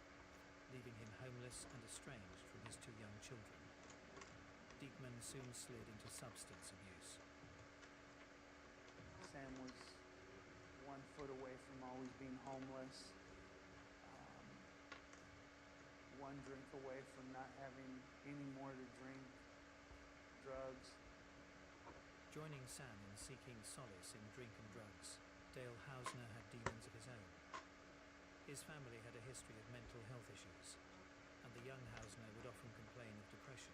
Speaker 4: leaving him homeless and estranged from his 2 young children. Dietman soon slid into substance abuse.
Speaker 13: Sam was 1 foot away from always being homeless, 1 drink away from not having any more to drink, drugs.
Speaker 4: Joining Sam in seeking solace in drink and drugs, Dale Hausner had demons of his own. His family had a history of mental health issues, and the young Hausner would often complain of depression.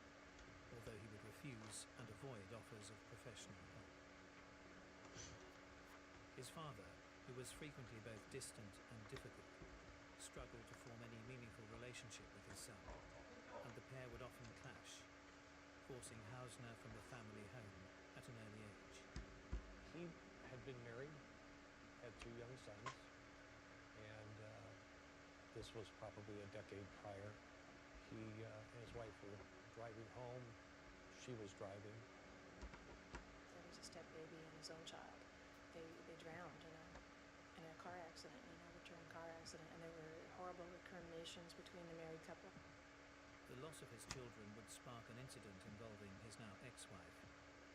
Speaker 4: although he would refuse and avoid offers of professional help. His father, who was frequently both distant and difficult, struggled to form any meaningful relationship with his son, and the pair would often clash, forcing Hausner from the family home at an early age.
Speaker 14: He had been married, had 2 young sons, and this was probably a decade prior. He and his wife were driving home. She was driving.
Speaker 15: There was a step baby and his own child. They drowned in a car accident, an overturned car accident, and there were horrible recriminations between the married couple.
Speaker 4: The loss of his children would spark an incident involving his now ex-wife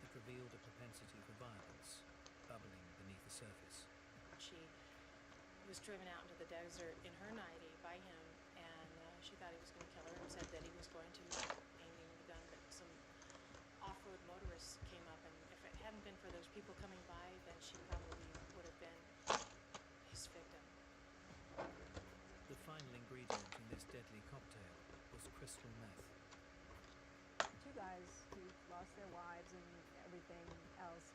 Speaker 4: that revealed a propensity for violence, bubbling beneath the surface.
Speaker 15: She was driven out into the desert in her 90 by him, and she thought he was going to kill her and said that he was going to, aiming the gun, but some off-road motorists came up, and if it hadn't been for those people coming by, then she probably would have been his victim.
Speaker 4: The final ingredient in this deadly cocktail was crystal meth.
Speaker 8: 2 guys who lost their wives and everything else,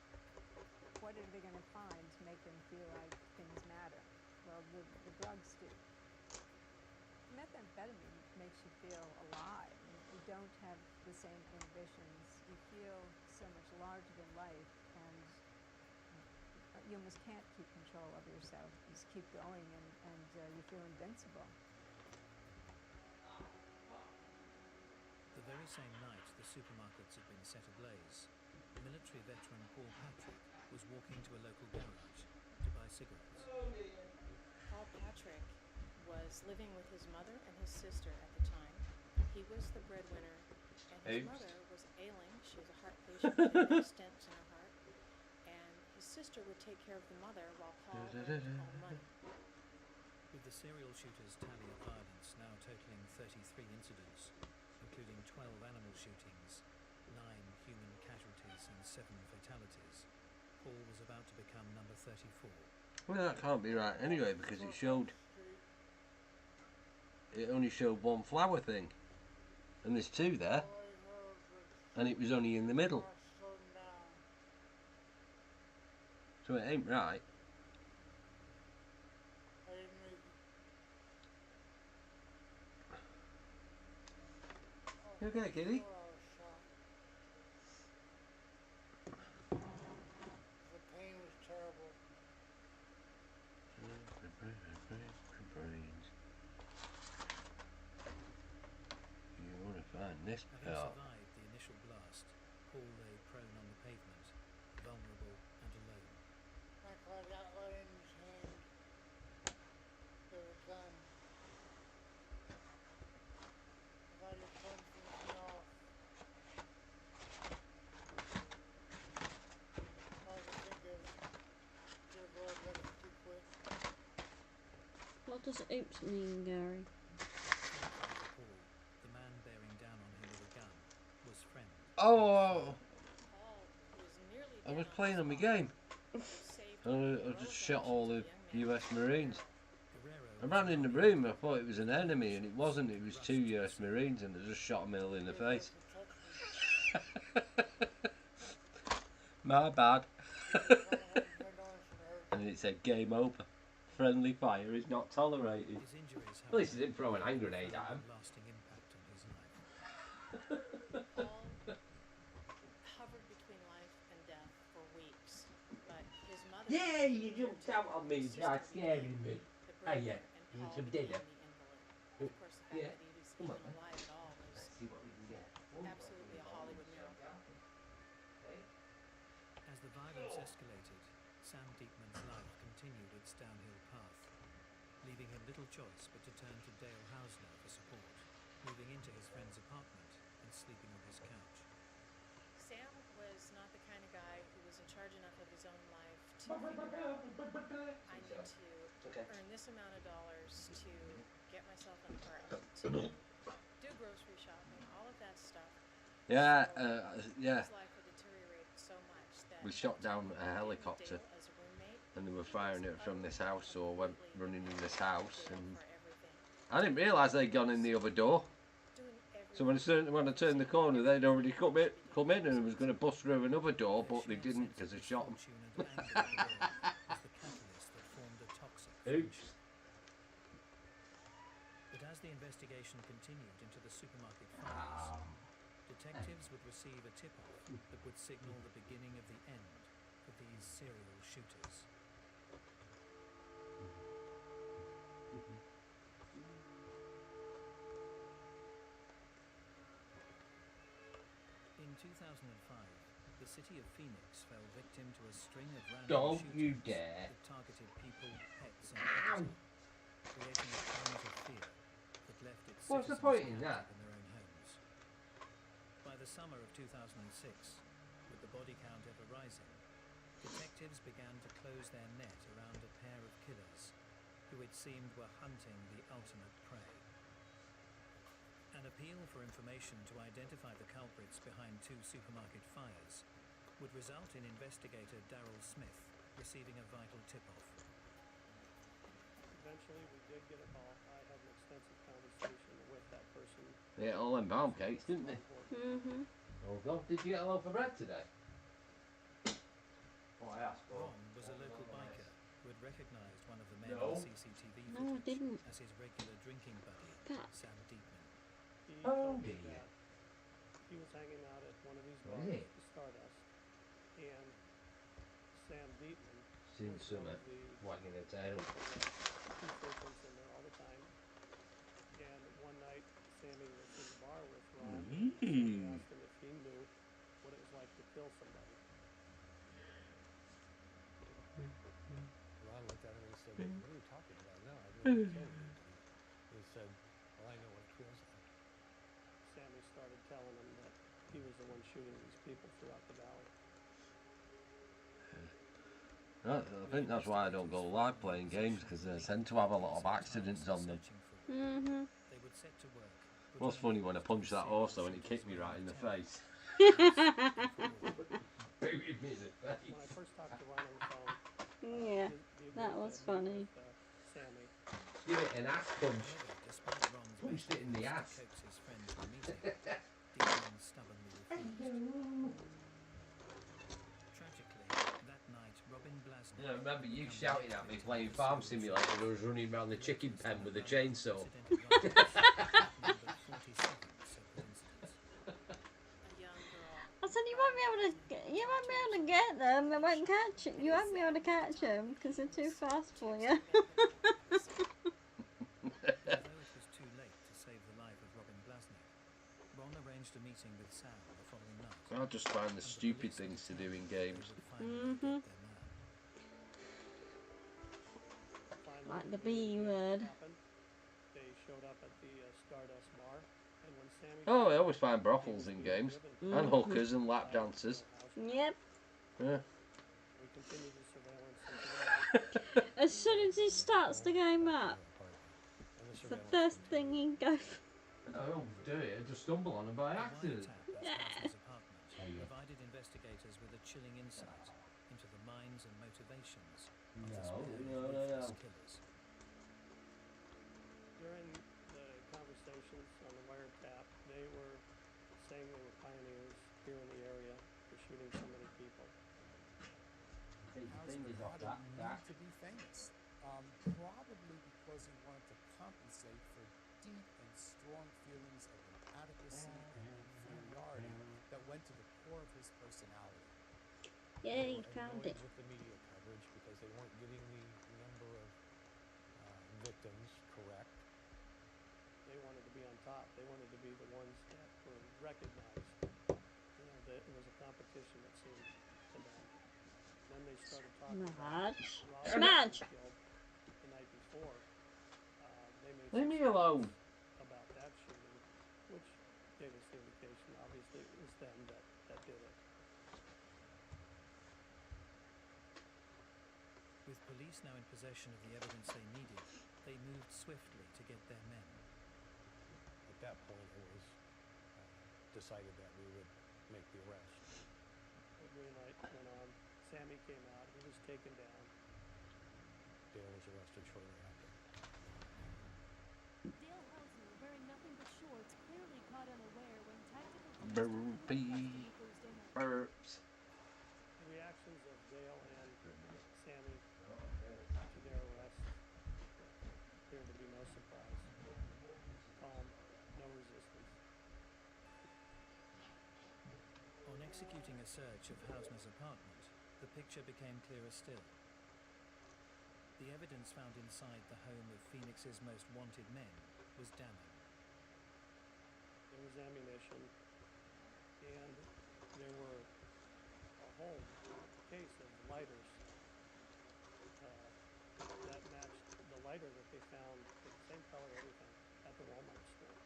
Speaker 8: what are they going to find to make them feel like things matter? Well, the drugs do. Methamphetamine makes you feel alive. You don't have the same inhibitions. You feel so much larger than life, and you almost can't keep control of yourself. You just keep going, and you feel invincible.
Speaker 4: The very same night the supermarkets had been set ablaze, military veteran Paul Patrick was walking to a local garage to buy cigarettes.
Speaker 15: Paul Patrick was living with his mother and his sister at the time. He was the breadwinner, and his mother was ailing. She was a heart patient and had stents in her heart. And his sister would take care of the mother while Paul earned all money.
Speaker 4: With the serial shooter's tally of violence now totaling 33 incidents, including 12 animal shootings, 9 human casualties and 7 fatalities, Paul was about to become number 34.
Speaker 10: Well, that can't be right anyway, because it only showed one flower thing, and there's 2 there, and it was only in the middle, so it ain't right. You okay, kitty?
Speaker 16: The pain was terrible.
Speaker 10: You want to find this
Speaker 4: Having
Speaker 10: part?
Speaker 4: survived the initial blast, Paul lay prone on the pavement, vulnerable and alone.
Speaker 16: Michael, I got one in his hand. They were done. If I just turn something off. All I can think is, dear Lord, let it be quick.
Speaker 1: What does oops mean, Gary?
Speaker 4: Paul, the man bearing down on him with a gun, was friend.
Speaker 10: Oh, I was playing on my game. I just shot all the US Marines. I ran in the room, I thought it was an enemy, and it wasn't. It was 2 US Marines, and I just shot them all in the face. My bad. And it said game over. Friendly fire is not tolerated.
Speaker 4: At
Speaker 10: least he didn't throw an hand grenade at him.
Speaker 4: Lasting impact on his life.
Speaker 15: Paul hovered between life and death for weeks, but his mother...
Speaker 10: Yeah, you jumped out on me, that's scaring me. Hey, yeah, you want some dinner?
Speaker 15: Of course, the fact
Speaker 10: Yeah,
Speaker 15: that he was
Speaker 10: come
Speaker 15: even
Speaker 10: on.
Speaker 15: alive at all was
Speaker 10: Let's see what we can get.
Speaker 15: absolutely a Hollywood miracle.
Speaker 4: As the violence escalated, Sam Diekman's life continued its downhill path, leaving him little choice but to turn to Dale Hausner for support, moving into his friend's apartment and sleeping on his couch.
Speaker 15: Sam was not the kind of guy who was in charge enough of his own life to figure out, I need to earn this amount of dollars to get myself an apartment, to do grocery shopping, all of that stuff.
Speaker 10: Yeah, yeah.
Speaker 15: His life had deteriorated so much that
Speaker 10: We shot down a helicopter,
Speaker 15: as a roommate,
Speaker 10: and they were firing it from this house, so I went running in this house, and I didn't realise they'd gone in the other door.
Speaker 15: doing
Speaker 10: So when I turned the corner, they'd already come in and was going to bust through another door, but they didn't because I shot them. Oops.
Speaker 4: But as the investigation continued into the supermarket fires, detectives would receive a tip-off that would signal the beginning of the end for these serial shooters. In 2005, the city of Phoenix fell victim to a string of random
Speaker 10: Don't
Speaker 4: shootings
Speaker 10: you dare.
Speaker 4: that targeted people, pets, and property, creating a climate of fear that left its
Speaker 10: What's the
Speaker 4: citizens
Speaker 10: point in that?
Speaker 4: captive in their own homes. By the summer of 2006, with the body count ever rising, detectives began to close their net around a pair of killers who it seemed were hunting the ultimate prey. An appeal for information to identify the culprits behind 2 supermarket fires would result in investigator Daryl Smith receiving a vital tip-off.
Speaker 13: Eventually, we did get a call. I had an extensive conversation with that person.
Speaker 10: They ate all them pound cakes, didn't they?
Speaker 1: Mm-hmm.
Speaker 10: Oh God, did you get a loaf of bread today? Oh, I asked for.
Speaker 4: Ron was a local biker who had recognised one of the men
Speaker 10: No.
Speaker 4: on CCTV
Speaker 1: No, I
Speaker 4: footage
Speaker 1: didn't.
Speaker 4: as his regular drinking buddy,
Speaker 1: That-
Speaker 4: Sam Deepman.
Speaker 13: He
Speaker 10: Oh,
Speaker 13: told me
Speaker 10: dear.
Speaker 13: that he was hanging out at one of these
Speaker 10: What
Speaker 13: bars,
Speaker 10: is it?
Speaker 13: the Stardust, and Sam Deepman
Speaker 10: Seen
Speaker 13: was one
Speaker 10: summer
Speaker 13: of the
Speaker 10: wagging their tail.
Speaker 13: who frequents in there all the time. And one night, Sammy was in the bar with Ron. And Sammy asked him if he knew what it was like to kill somebody.
Speaker 14: Ron looked at him and said, "What are you talking about? No, I've never killed anybody." He said, "Well, I know what it feels like."
Speaker 13: Sammy started telling him that he was the one shooting these people throughout the valley.
Speaker 10: I think that's why I don't go live playing games, because they tend to have a lot of accidents on them.
Speaker 1: Mm-hmm.
Speaker 4: They would set to work.
Speaker 10: It was funny when I punched that horse though and it kicked me right in the face. Booted me in the
Speaker 13: When I
Speaker 10: face.
Speaker 13: first talked to Ron on the phone,
Speaker 1: Yeah,
Speaker 13: he
Speaker 1: that
Speaker 13: agreed
Speaker 1: was
Speaker 13: to meet
Speaker 1: funny.
Speaker 13: with, Sammy.
Speaker 10: Give it an ass punch.
Speaker 4: However, despite Ron's
Speaker 10: Punched it in the
Speaker 4: efforts
Speaker 10: ass.
Speaker 4: to coax his friend to the meeting, Deepman stubbornly refused. Tragically, that night, Robin Blasner...
Speaker 10: Yeah, I remember you shouting at me playing Farm Simulator and I was running around the chicken pen with a chainsaw.
Speaker 1: I said you won't be able to get them. They won't catch it. You won't be able to catch them because they're too fast for you.
Speaker 4: Although it was too late to save the life of Robin Blasnick, Ron arranged a meeting with Sam the following night.
Speaker 10: I just find the stupid things to do in games.
Speaker 1: Mm-hmm.
Speaker 13: Finally,
Speaker 1: Like the
Speaker 13: when
Speaker 1: B
Speaker 13: it
Speaker 1: word.
Speaker 13: happened, they showed up at the Stardust bar, and when Sammy
Speaker 10: Oh, I always find brothels in games. And hookers and lap dancers.
Speaker 1: Yep.
Speaker 10: Yeah.
Speaker 13: we continued the surveillance into the night.
Speaker 1: As soon as he starts the game up, it's the first thing he goes.
Speaker 10: I don't do it, I just stumble on them by accident.
Speaker 4: His apartment provided investigators with a chilling insight into the minds and motivations of this pair of ruthless killers.
Speaker 13: During the conversations on the wiretap, they were saying they were pioneers here in the area for shooting so many people.
Speaker 5: How's Ricardo need to be famous? Probably because he wanted to compensate for deep and strong feelings of inadequacy and inferiority that went to the core of his personality.
Speaker 1: Yeah, he
Speaker 14: They were
Speaker 1: found
Speaker 14: annoyed
Speaker 1: it.
Speaker 14: with the media coverage because they weren't getting the number of victims correct.
Speaker 13: They wanted to be on top. They wanted to be the ones that were recognized. It was a competition, it seemed to them. Then they started talking about Rob
Speaker 1: Smudge.
Speaker 13: killed the night before. They made
Speaker 10: Leave
Speaker 13: some
Speaker 10: me alone.
Speaker 13: statements about that shooting, which gave us the indication, obviously, it was them that did it.
Speaker 4: With police now in possession of the evidence they needed, they moved swiftly to get their men.
Speaker 14: At that point, it was decided that we would make the arrest.
Speaker 13: The green light went on. Sammy came out. He was taken down.
Speaker 14: Dale was arrested shortly after.
Speaker 17: Dale Hausner, wearing nothing but shorts, clearly caught on a
Speaker 10: Burpy. Burps.
Speaker 13: The reactions of Dale and Sammy to their arrest appeared to be no surprise. Calm, no resistance.
Speaker 4: On executing a search of Hausner's apartment, the picture became clearer still. The evidence found inside the home of Phoenix's most wanted men was damning.
Speaker 13: There was ammunition, and there were a whole case of lighters that matched the lighter that they found, the same color, everything, at the Walmart store.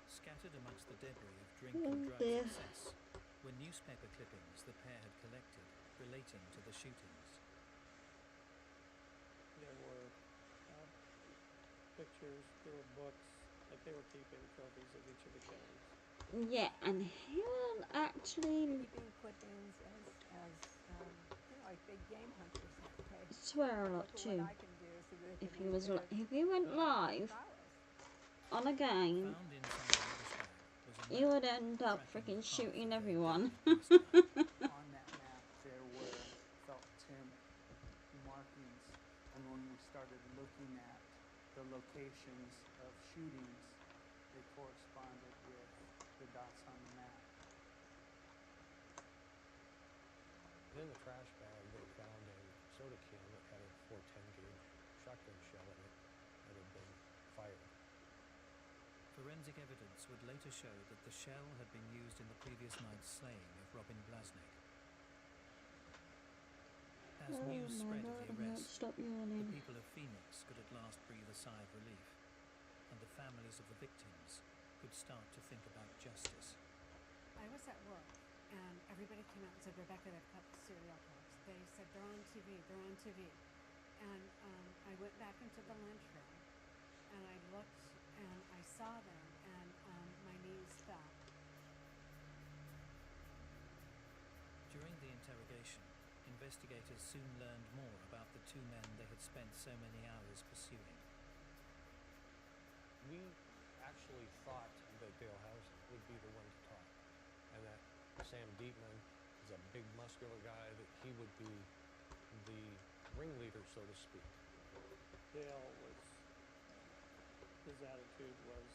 Speaker 4: Scattered amongst the debris of drink and drug success were newspaper clippings the pair had collected relating to the shootings.
Speaker 13: There were pictures, there were books, like they were keeping trophies of each of the killings.
Speaker 1: Yeah, and he'll actually
Speaker 8: Keeping clippings as like big game hunters. Okay.
Speaker 1: swear a lot
Speaker 8: Look at
Speaker 1: too.
Speaker 8: what I can do so that
Speaker 1: If
Speaker 8: they
Speaker 1: he
Speaker 8: can
Speaker 1: was,
Speaker 8: use
Speaker 1: if he went live on a game,
Speaker 4: Found inside the rubbish bag was a
Speaker 1: he
Speaker 4: map
Speaker 1: would end up
Speaker 4: tracking
Speaker 1: freaking
Speaker 4: the path
Speaker 1: shooting
Speaker 4: of their
Speaker 1: everyone.
Speaker 4: deadly
Speaker 17: On that map, there were felt tint markings, and when we started looking at the locations of shootings, they corresponded with the dots on the map.
Speaker 14: In the trash bag, they found a soda can that had a 410 gauge shotgun shell in it that had been fired.
Speaker 4: Forensic evidence would later show that the shell had been used in the previous night's slaying of Robin Blasnik. As
Speaker 1: Oh
Speaker 4: news
Speaker 1: my
Speaker 4: spread
Speaker 1: God,
Speaker 4: of
Speaker 1: I
Speaker 4: the
Speaker 1: can't
Speaker 4: arrest,
Speaker 1: stop
Speaker 4: the
Speaker 1: yawning.
Speaker 4: people of Phoenix could at last breathe a sigh of relief, and the families of the victims could start to think about justice.
Speaker 18: I was at work, and everybody came out and said, Rebecca, they've caught the serial killers. They said, they're on TV, they're on TV. And I went back into the lunchroom, and I looked, and I saw them, and my knees fell.
Speaker 4: During the interrogation, investigators soon learned more about the two men they had spent so many hours pursuing.
Speaker 14: We actually thought that Dale Hausner would be the one to talk, and that Sam Dietman is a big muscular guy, that he would be the ringleader, so to speak.
Speaker 13: Dale was, his attitude was,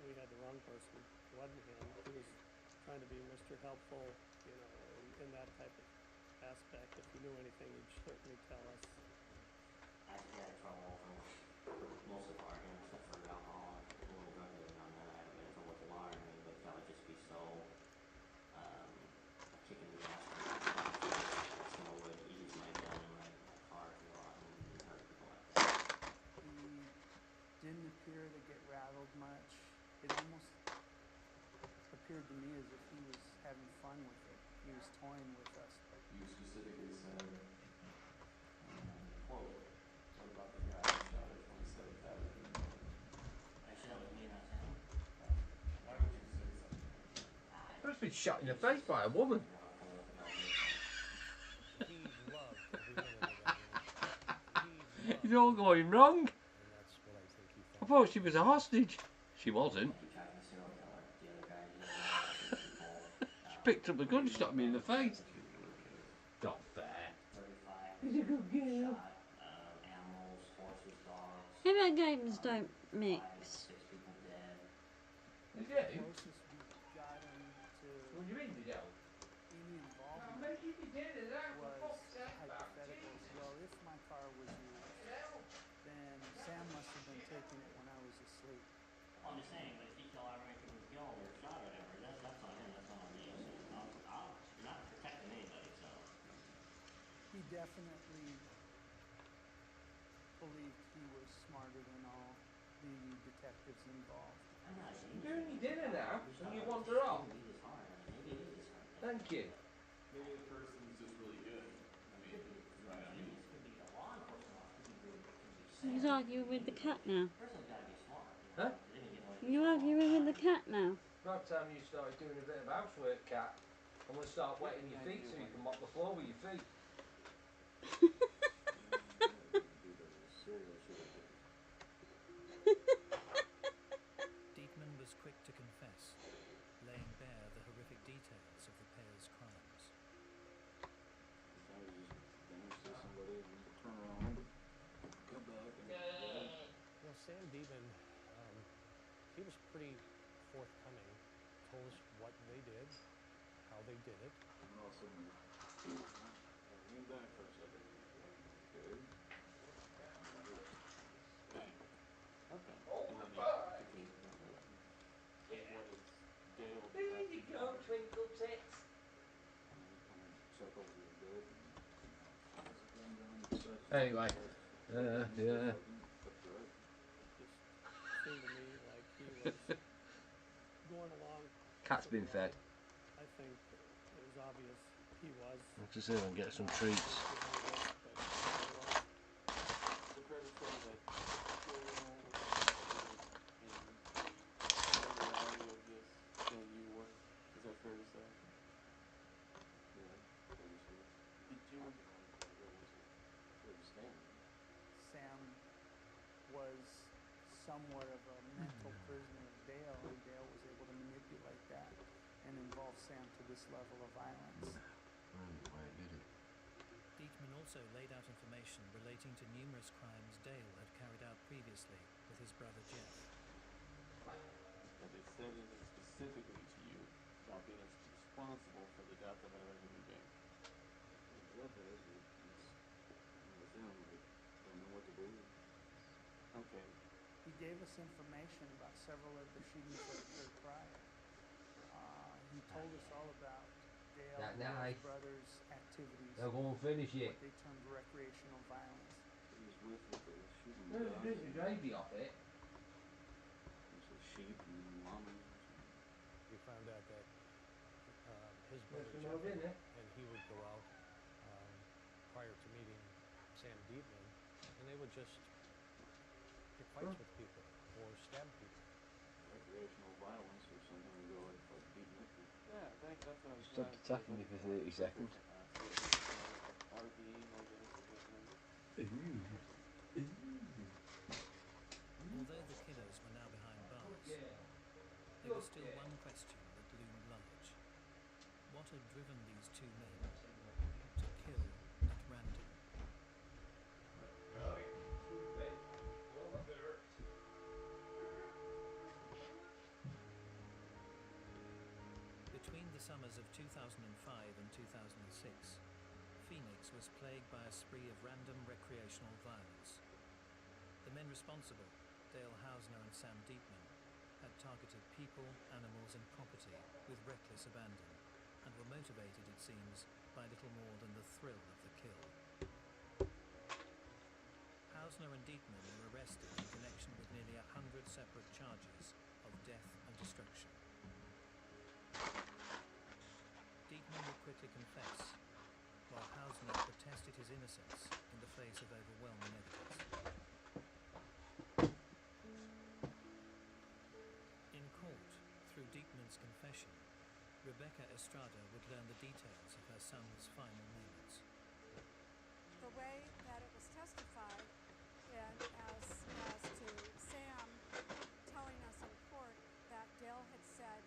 Speaker 13: we had the wrong person. It wasn't him. He was trying to be Mr. Helpful, you know, in that type of aspect. If he knew anything, he'd certainly tell us.
Speaker 19: I actually had trouble for most of our, except for alcohol and a little drug dealing on that. I haven't been in trouble with a lot or anything, but that would just be so a kick in the ass. Snow would ease my gun and my cars a lot and hurt people like that.
Speaker 17: He didn't appear to get rattled much. It almost appeared to me as if he was having fun with it. He was toying with us.
Speaker 20: You specifically said, quote, what about the guy who shot at 27,000?
Speaker 19: I said it was me, not him.
Speaker 20: Why would you say something like that?
Speaker 10: I've just been shot in the face by a woman.
Speaker 14: He loved every minute of that game.
Speaker 10: It's all going wrong.
Speaker 14: And that's what I think he
Speaker 10: I
Speaker 14: thought.
Speaker 10: thought she was a hostage. She wasn't. She picked up the gun, shot me in the face. Not fair. He's a good girl.
Speaker 19: Animals, horses, dogs.
Speaker 1: Maybe games don't mix.
Speaker 19: 6 people dead.
Speaker 10: Is
Speaker 17: The
Speaker 10: it?
Speaker 17: closest we got him to
Speaker 10: When you're in the jail.
Speaker 17: any involvement
Speaker 10: Make it together, that
Speaker 17: was
Speaker 10: for fuck's sake,
Speaker 17: hypotheticals. Well, if my car was used, then Sam must have been taking it when I was asleep.
Speaker 19: I'm just saying, but if he killed everybody who was killed or shot or whatever, that's on him, that's not on me. You're not protecting anybody, so.
Speaker 17: He definitely believed he was smarter than all the detectives involved.
Speaker 10: You're doing your dinner now, and you wander off. Thank you.
Speaker 20: Maybe the person's just really good. I mean, right on you.
Speaker 1: He's arguing with the cat now.
Speaker 10: Huh?
Speaker 1: You're arguing with the cat now.
Speaker 10: About time you started doing a bit of housework, Cat. I'm going to start wetting your feet so you can mop the floor with your feet.
Speaker 4: Dietman was quick to confess
Speaker 14: was pretty forthcoming, told us what they did, how they did it.
Speaker 20: Lean back for a second. Okay. Okay. And let me continue. What is Dale?
Speaker 10: There you go, Twinkle Tits.
Speaker 20: Circle is good.
Speaker 10: Anyway, yeah.
Speaker 13: Seemed to me like he was going along.
Speaker 10: Cat's been fed.
Speaker 13: I think it was obvious he was.
Speaker 10: Let's just see if I can get some treats.
Speaker 20: Is it fair to say that Dale was in the reality of this than you were? Is that fair to say? Yeah, fair to say. Did you?
Speaker 17: Sam was somewhat of a mental prisoner of Dale, and Dale was able to manipulate that and involve Sam to this level of violence.
Speaker 4: Dietman also laid out information relating to numerous crimes Dale had carried out previously with his brother Jeff.
Speaker 20: That they said it specifically to you about being responsible for the death of another human being. Don't know what to believe. Okay.
Speaker 17: He gave us information about several of the shootings that occurred prior. He told us all about Dale
Speaker 10: That
Speaker 17: and
Speaker 10: nice.
Speaker 17: his brother's activities.
Speaker 10: Now go and finish it.
Speaker 17: What they termed recreational violence.
Speaker 20: He was with the shooting.
Speaker 10: There's the gravy off it.
Speaker 20: There's a sheep and llamas.
Speaker 14: We found out that his brother
Speaker 10: There's
Speaker 14: Jeff
Speaker 10: more in it.
Speaker 14: and he would go out prior to meeting Sam Dietman, and they would just pick fights with people or stab people.
Speaker 20: Recreational violence or something to go and like beating up people. Yeah, I think that's what I was
Speaker 10: Stopped attacking you for 30 seconds.
Speaker 20: RV, no discipline.
Speaker 4: Although the killers were now behind bars, there was still one question that loomed large. What had driven these two men to kill at random? Between the summers of 2005 and 2006, Phoenix was plagued by a spree of random recreational violence. The men responsible, Dale Hausner and Sam Dietman, had targeted people, animals and property with reckless abandon, and were motivated, it seems, by little more than the thrill of the kill. Hausner and Dietman were arrested in connection with nearly 100 separate charges of death and destruction. Dietman would quickly confess, while Hausner protested his innocence in the face of overwhelming evidence. In court, through Dietman's confession, Rebecca Estrada would learn the details of her son's final moments.
Speaker 18: The way that it was testified, and as to Sam telling us in court that Dale had said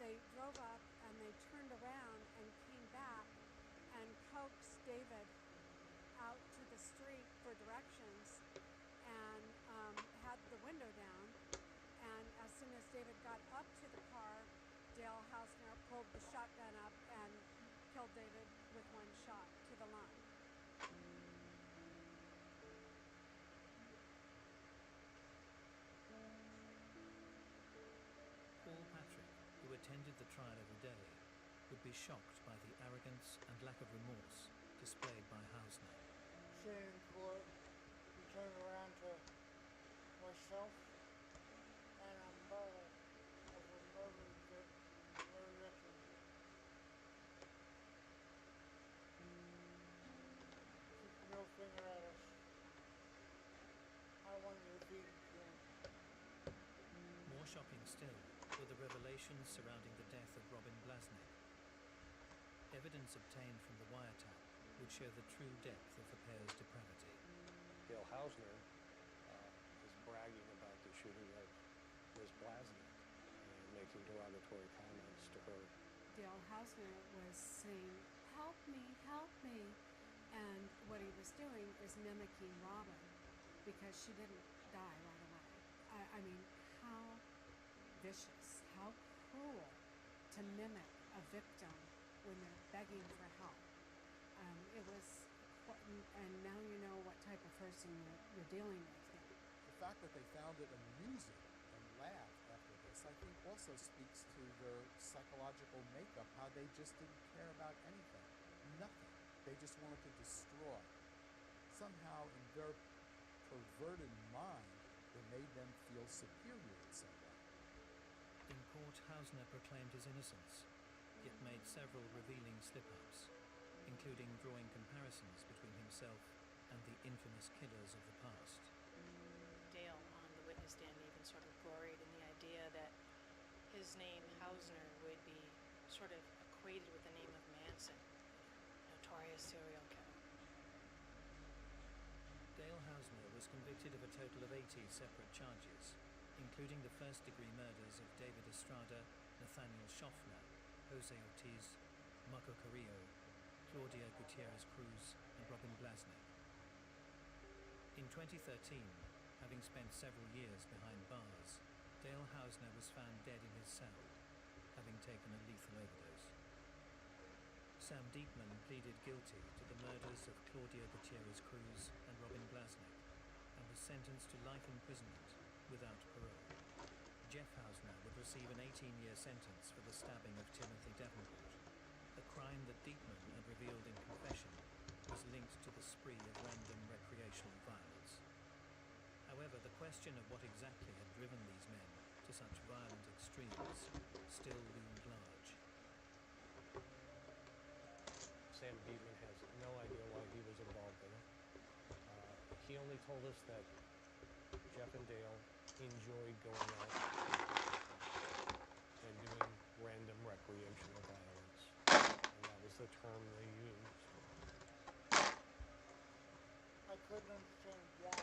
Speaker 18: they drove up and they turned around and came back and coaxed David out to the street for directions and had the window down. And as soon as David got up to the car, Dale Hausner pulled the shotgun up and killed David with one shot to the lung.
Speaker 4: Paul Patrick, who attended the trial every day, would be shocked by the arrogance and lack of remorse displayed by Hausner.
Speaker 16: Sitting in court, he turned around to myself and a mother of a murdered victim. Keep the middle finger at us. I wanted to beat him.
Speaker 4: More shocking still were the revelations surrounding the death of Robin Blasnik. Evidence obtained from the wiretap would show the true depth of the pair's depravity.
Speaker 14: Dale Hausner is bragging about the shooting of Ms. Blasnik and making derogatory comments to her.
Speaker 18: Dale Hausner was saying, "Help me, help me." And what he was doing is mimicking Robin because she didn't die right away. I mean, vicious, how cruel to mimic a victim when they're begging for help. It was, and now you know what type of person you're dealing with here.
Speaker 5: The fact that they found it amusing and laughed after this, I think also speaks to their psychological makeup, how they just didn't care about anything, nothing. They just wanted to destroy. Somehow in their perverted mind, it made them feel superior in some way.
Speaker 4: In court, Hausner proclaimed his innocence, yet made several revealing slip-ups, including drawing comparisons between himself and the infamous killers of the past.
Speaker 15: Dale, on the witness stand, even sort of gloried in the idea that his name, Hausner, would be sort of equated with the name of Manson, notorious serial killer.
Speaker 4: Dale Hausner was convicted of a total of 80 separate charges, including the first-degree murders of David Estrada, Nathaniel Schaffner, Jose Ortiz, Marco Carrillo, Claudia Gutierrez Cruz, and Robin Blasnik. In 2013, having spent several years behind bars, Dale Hausner was found dead in his cell, having taken a lethal overdose. Sam Diekman pleaded guilty to the murders of Claudia Gutierrez Cruz and Robin Blasnik and was sentenced to life imprisonment without parole. Jeff Hausner would receive an 18-year sentence for the stabbing of Timothy Davenport, a crime that Diekman had revealed in confession was linked to the spree of random recreational violence. However, the question of what exactly had driven these men to such violent extremes still loomed large.
Speaker 14: Sam Diekman has no idea why he was involved in it. He only told us that Jeff and Dale enjoyed going out and doing random recreational violence. And that was the term they used.
Speaker 16: I couldn't understand why.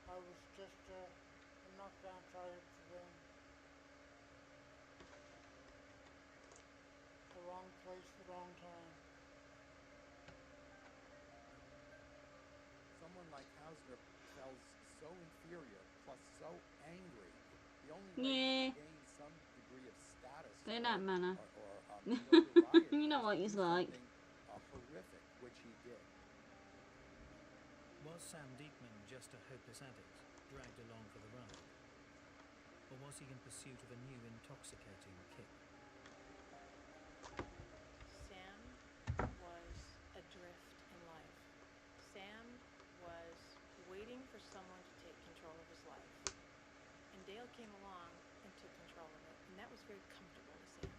Speaker 16: I was just a knockdown target for them. The wrong place, the wrong time.
Speaker 5: Someone like Hausner felt so inferior, plus so angry. The only way
Speaker 1: Yeah.
Speaker 5: to gain some degree of status
Speaker 1: Say that, Manna.
Speaker 5: or notoriety
Speaker 1: You know what he's like.
Speaker 5: horrific, which he did.
Speaker 4: Was Sam Diekman just a hopeless addict, dragged along for the ride? Or was he in pursuit of a new intoxicating kick?
Speaker 15: Sam was adrift in life. Sam was waiting for someone to take control of his life. And Dale came along and took control of it. And that was very comfortable to Sam.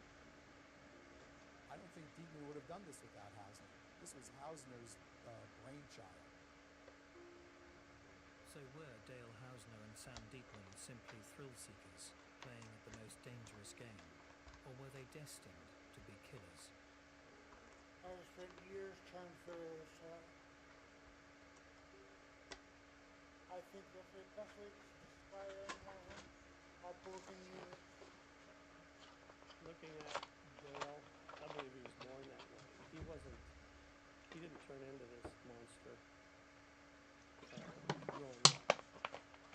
Speaker 5: I don't think Diekman would have done this without Hausner. This was Hausner's brainchild.
Speaker 4: So were Dale Hausner and Sam Diekman simply thrill-seekers, playing at the most dangerous game? Or were they destined to be killers?
Speaker 16: I spent years trying to figure this out. I think if the best way to describe anyone are broken units.
Speaker 13: Looking at Dale, I believe he was born that way. He didn't turn into this monster growing up.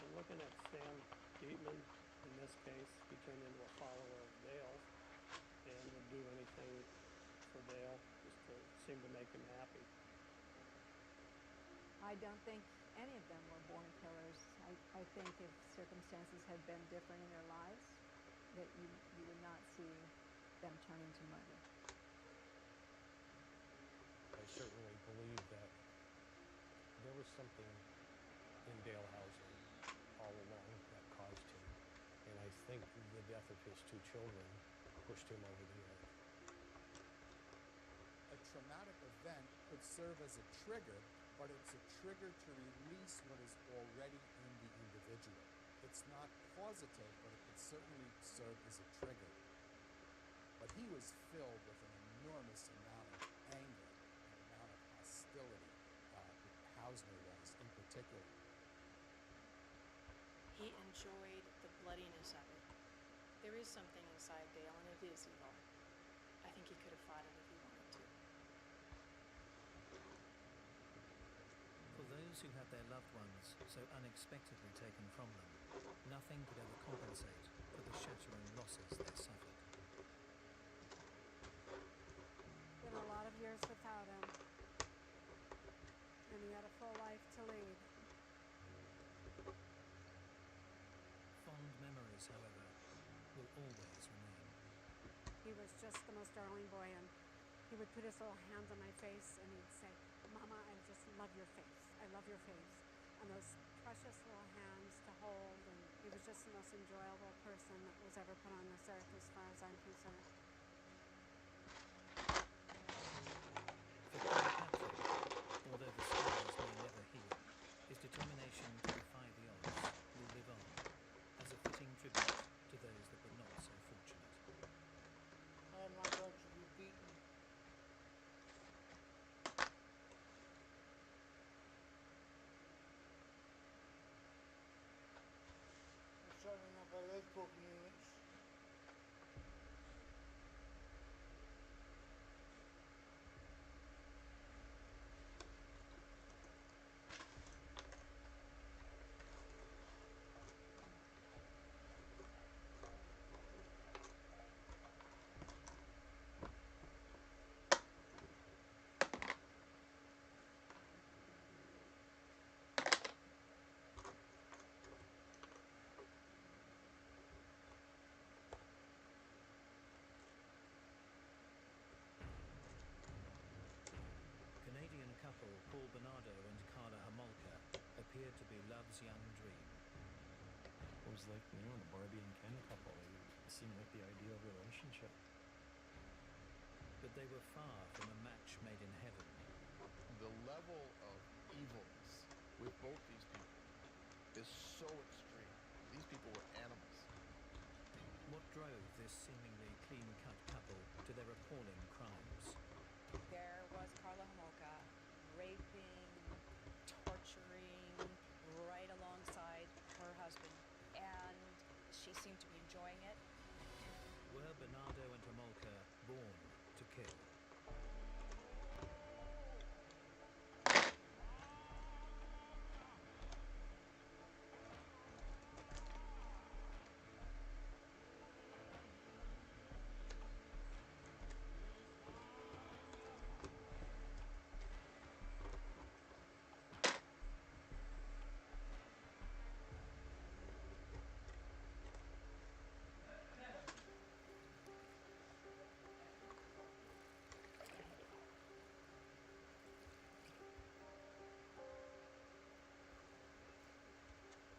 Speaker 13: And looking at Sam Diekman, in this case, he turned into a follower of Dale's and would do anything for Dale just to seem to make him happy.
Speaker 8: I don't think any of them were born killers. I think if circumstances had been different in their lives, that you would not see them turning to murder.
Speaker 14: I certainly believe that there was something in Dale Hausner all along that caused him. And I think the death of his two children pushed him over the edge.
Speaker 5: A traumatic event could serve as a trigger, but it's a trigger to release what is already in the individual. It's not causative, but it could certainly serve as a trigger. But he was filled with an enormous amount of anger, an amount of hostility, Hausner was in particular.
Speaker 15: He enjoyed the bloodiness of it. There is something inside Dale, and it is evil. I think he could have fought it if he wanted to.
Speaker 4: For those Those who had their loved ones so unexpectedly taken from them, nothing could ever compensate for the shattering losses they suffered.
Speaker 18: Been a lot of years without him, and he had a full life to lead.
Speaker 4: Fond memories, however, will always remain.
Speaker 18: He was just the most darling boy, and he would put his little hands on my face and he'd say, "Mama, I just love your face. I love your face." And those precious little hands to hold, and he was just the most enjoyable person that was ever put on this earth as far as I'm concerned.
Speaker 4: For Colonel Patrick, although the scars may never heal, his determination to defy the odds will live on as a fitting tribute to those that were not so fortunate.
Speaker 16: I am not going to be beaten. I'm certainly not by those broken units.
Speaker 4: Canadian couple Paul Bernardo and Carla Homolka appeared to be love's young dream.
Speaker 21: It was like, the Barbie and Ken couple. They seemed like the ideal relationship.
Speaker 4: But they were far from a match made in heaven.
Speaker 5: The level of evilness with both these people is so extreme. These people were animals.
Speaker 4: What drove this seemingly clean-cut couple to their appalling crimes?
Speaker 3: There was Carla Homolka raping, torturing right alongside her husband, and she seemed to be enjoying it.
Speaker 4: Were Bernardo and Homolka born to kill?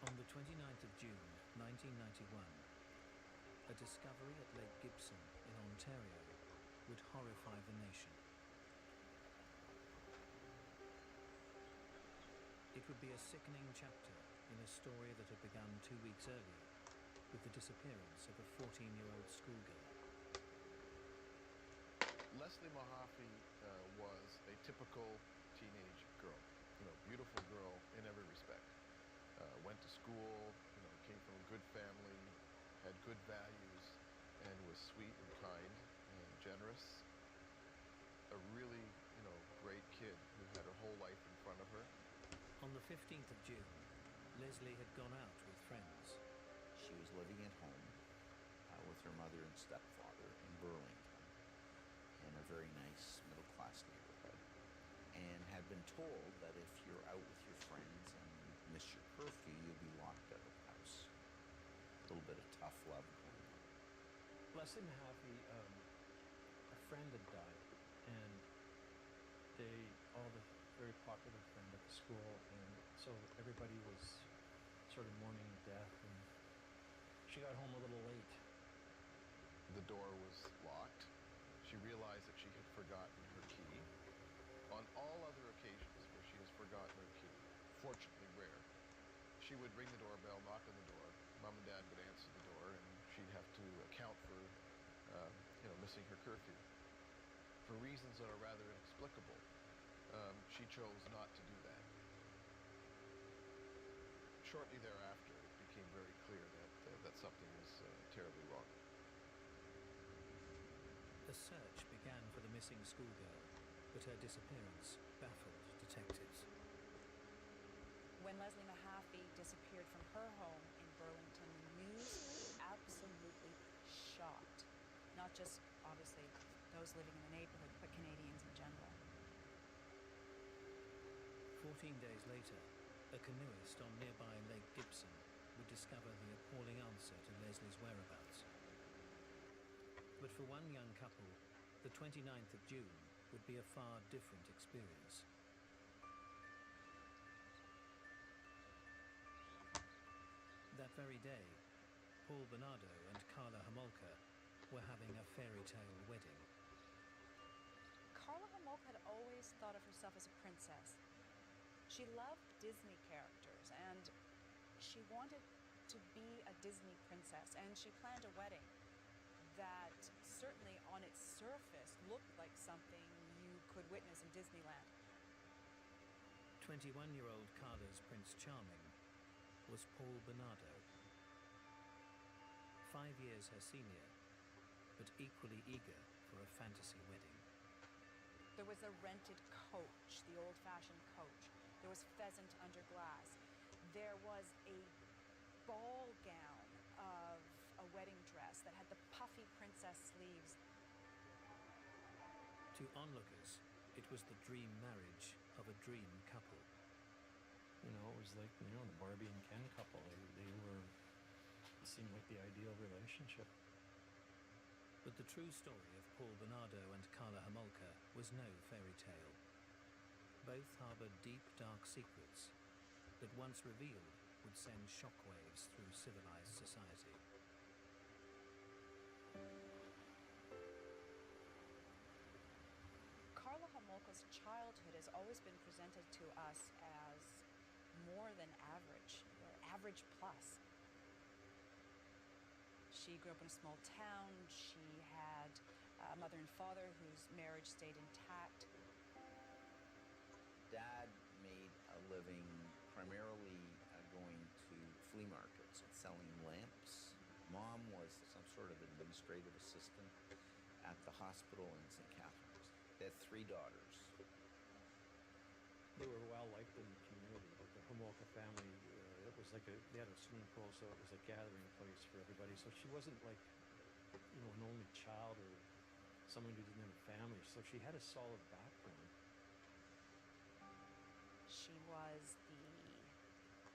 Speaker 4: On the 29th of June, 1991, a discovery at Lake Gibson in Ontario would horrify the nation. It would be a sickening chapter in a story that had begun 2 weeks earlier with the disappearance of a 14-year-old schoolgirl.
Speaker 5: Leslie Mahaffey was a typical teenage girl. Beautiful girl in every respect. Went to school, came from a good family, had good values, and was sweet and kind and generous. A really, great kid who had her whole life in front of her.
Speaker 4: On the 15th of June, Leslie had gone out with friends.
Speaker 12: She was living at home with her mother and stepfather in Burlington in a very nice middle-class neighborhood, and had been told that if you're out with your friends and miss your curfew, you'll be locked out of the house. A little bit of tough love going on.
Speaker 21: Leslie Mahaffey, a friend had died, and all the very popular friend at the school, and so everybody was sort of mourning death, and she got home a little late.
Speaker 5: The door was locked. She realized that she had forgotten her key. On all other occasions where she has forgotten her key, fortunately rare, she would ring the doorbell, knock on the door, Mom and Dad would answer the door, and she'd have to account for, missing her curfew. For reasons that are rather inexplicable, she chose not to do that. Shortly thereafter, it became very clear that something was terribly wrong.
Speaker 4: A search began for the missing schoolgirl, but her disappearance baffled detectives.
Speaker 9: When Leslie Mahaffey disappeared from her home in Burlington, the news absolutely shocked. Not just, obviously, those living in the neighborhood, but Canadians in general.
Speaker 4: 14 days later, a canoeist on nearby Lake Gibson would discover the appalling answer to Leslie's whereabouts. But for one young couple, the 29th of June would be a far different experience. That very day, Paul Bernardo and Carla Homolka were having a fairy tale wedding.
Speaker 9: Carla Homolka had always thought of herself as a princess. She loved Disney characters, and she wanted to be a Disney princess, and she planned a wedding that certainly on its surface looked like something you could witness in Disneyland.
Speaker 4: 21-year-old Carla's Prince Charming was Paul Bernardo. 5 years her senior, but equally eager for a fantasy wedding.
Speaker 9: There was a rented coach, the old-fashioned coach. There was pheasant under glass. There was a ball gown of a wedding dress that had the puffy princess sleeves.
Speaker 4: To onlookers, it was the dream marriage of a dream couple.
Speaker 21: You know, it was like, you know, the Barbie and Ken couple. It seemed like the ideal relationship.
Speaker 4: But the true story of Paul Bernardo and Carla Homolka was no fairy tale. Both harbored deep, dark secrets that once revealed would send shockwaves through civilized society.
Speaker 9: Carla Homolka's childhood has always been presented to us as more than average, or average plus. She grew up in a small town. She had a mother and father whose marriage stayed intact.
Speaker 12: Dad made a living primarily going to flea markets and selling lamps. Mom was some sort of administrative assistant at the hospital in St. Catharines. They had 3 daughters.
Speaker 21: They were well liked in the community. The Homolka family, it was like they had a swimming pool, so it was a gathering place for everybody. So she wasn't like, you know, an only child or someone who didn't have a family. So she had a solid background.
Speaker 9: She was the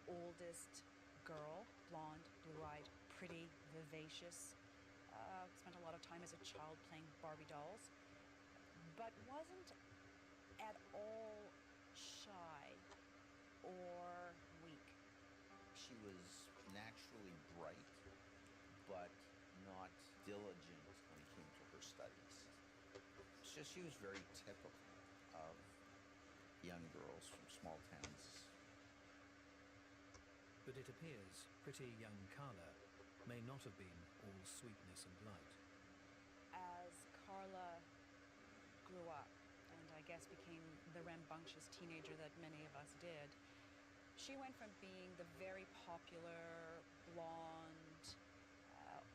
Speaker 9: oldest girl, blonde, blue-eyed, pretty, vivacious. Spent a lot of time as a child playing Barbie dolls, but wasn't at all shy or weak.
Speaker 12: She was naturally bright, but not diligent when it came to her studies. She was very typical of young girls from small towns.
Speaker 4: But it appears pretty young Carla may not have been all sweetness and light.
Speaker 9: As Carla grew up, and I guess became the rambunctious teenager that many of us did, she went from being the very popular, blonde,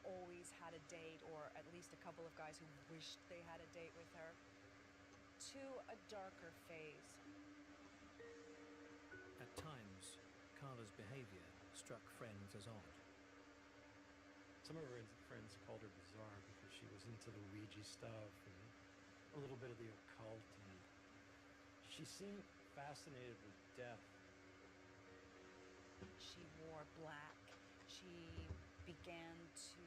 Speaker 9: always had a date, or at least a couple of guys who wished they had a date with her, to a darker phase.
Speaker 4: At times, Carla's behavior struck friends as odd.
Speaker 21: Some of her friends called her bizarre because she was into the Ouija stuff and a little bit of the occult, and she seemed fascinated with death.
Speaker 9: She wore black. She began to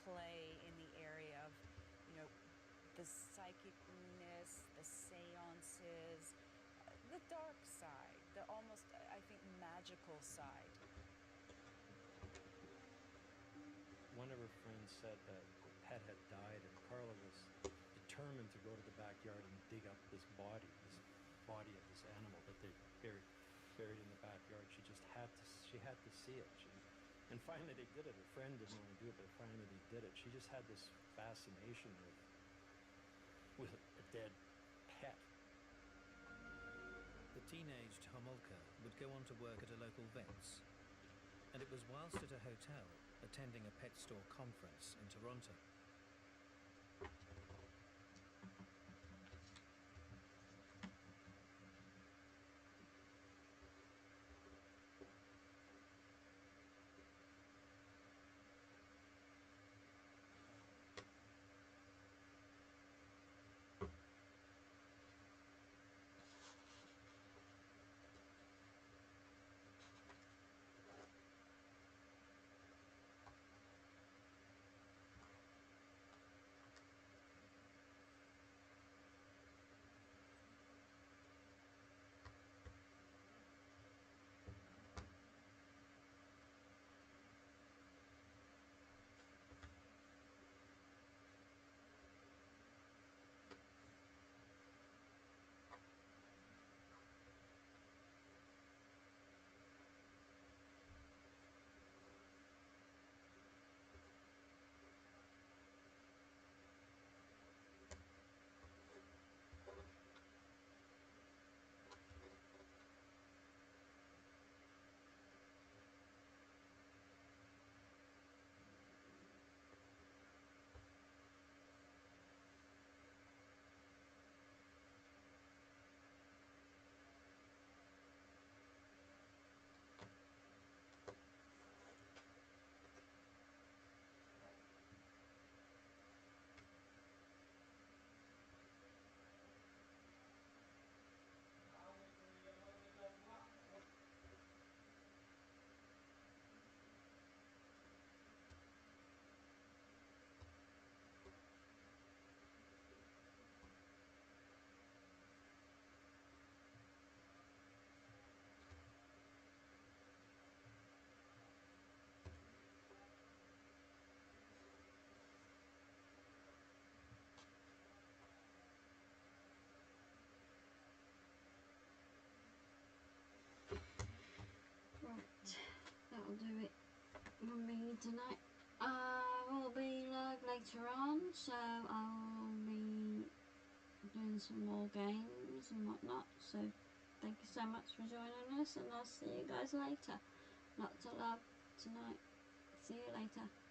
Speaker 9: play in the area of, you know, the psychicness, the seances, the dark side, the almost, I think, magical side.
Speaker 21: One of her friends said that her pet had died, and Carla was determined to go to the backyard and dig up this body of this animal that they buried in the backyard. She just had to see it. And finally they did it. Her friend didn't want to do it, but finally they did it. She just had this fascination with a dead pet.
Speaker 4: The teenaged Homolka would go on to work at a local vet's, and it was whilst at a hotel attending a pet store conference in Toronto.
Speaker 1: from me tonight. I will be live later on, so I will be doing some more games and whatnot. So thank you so much for joining us, and I'll see you guys later. Lots of love tonight. See you later.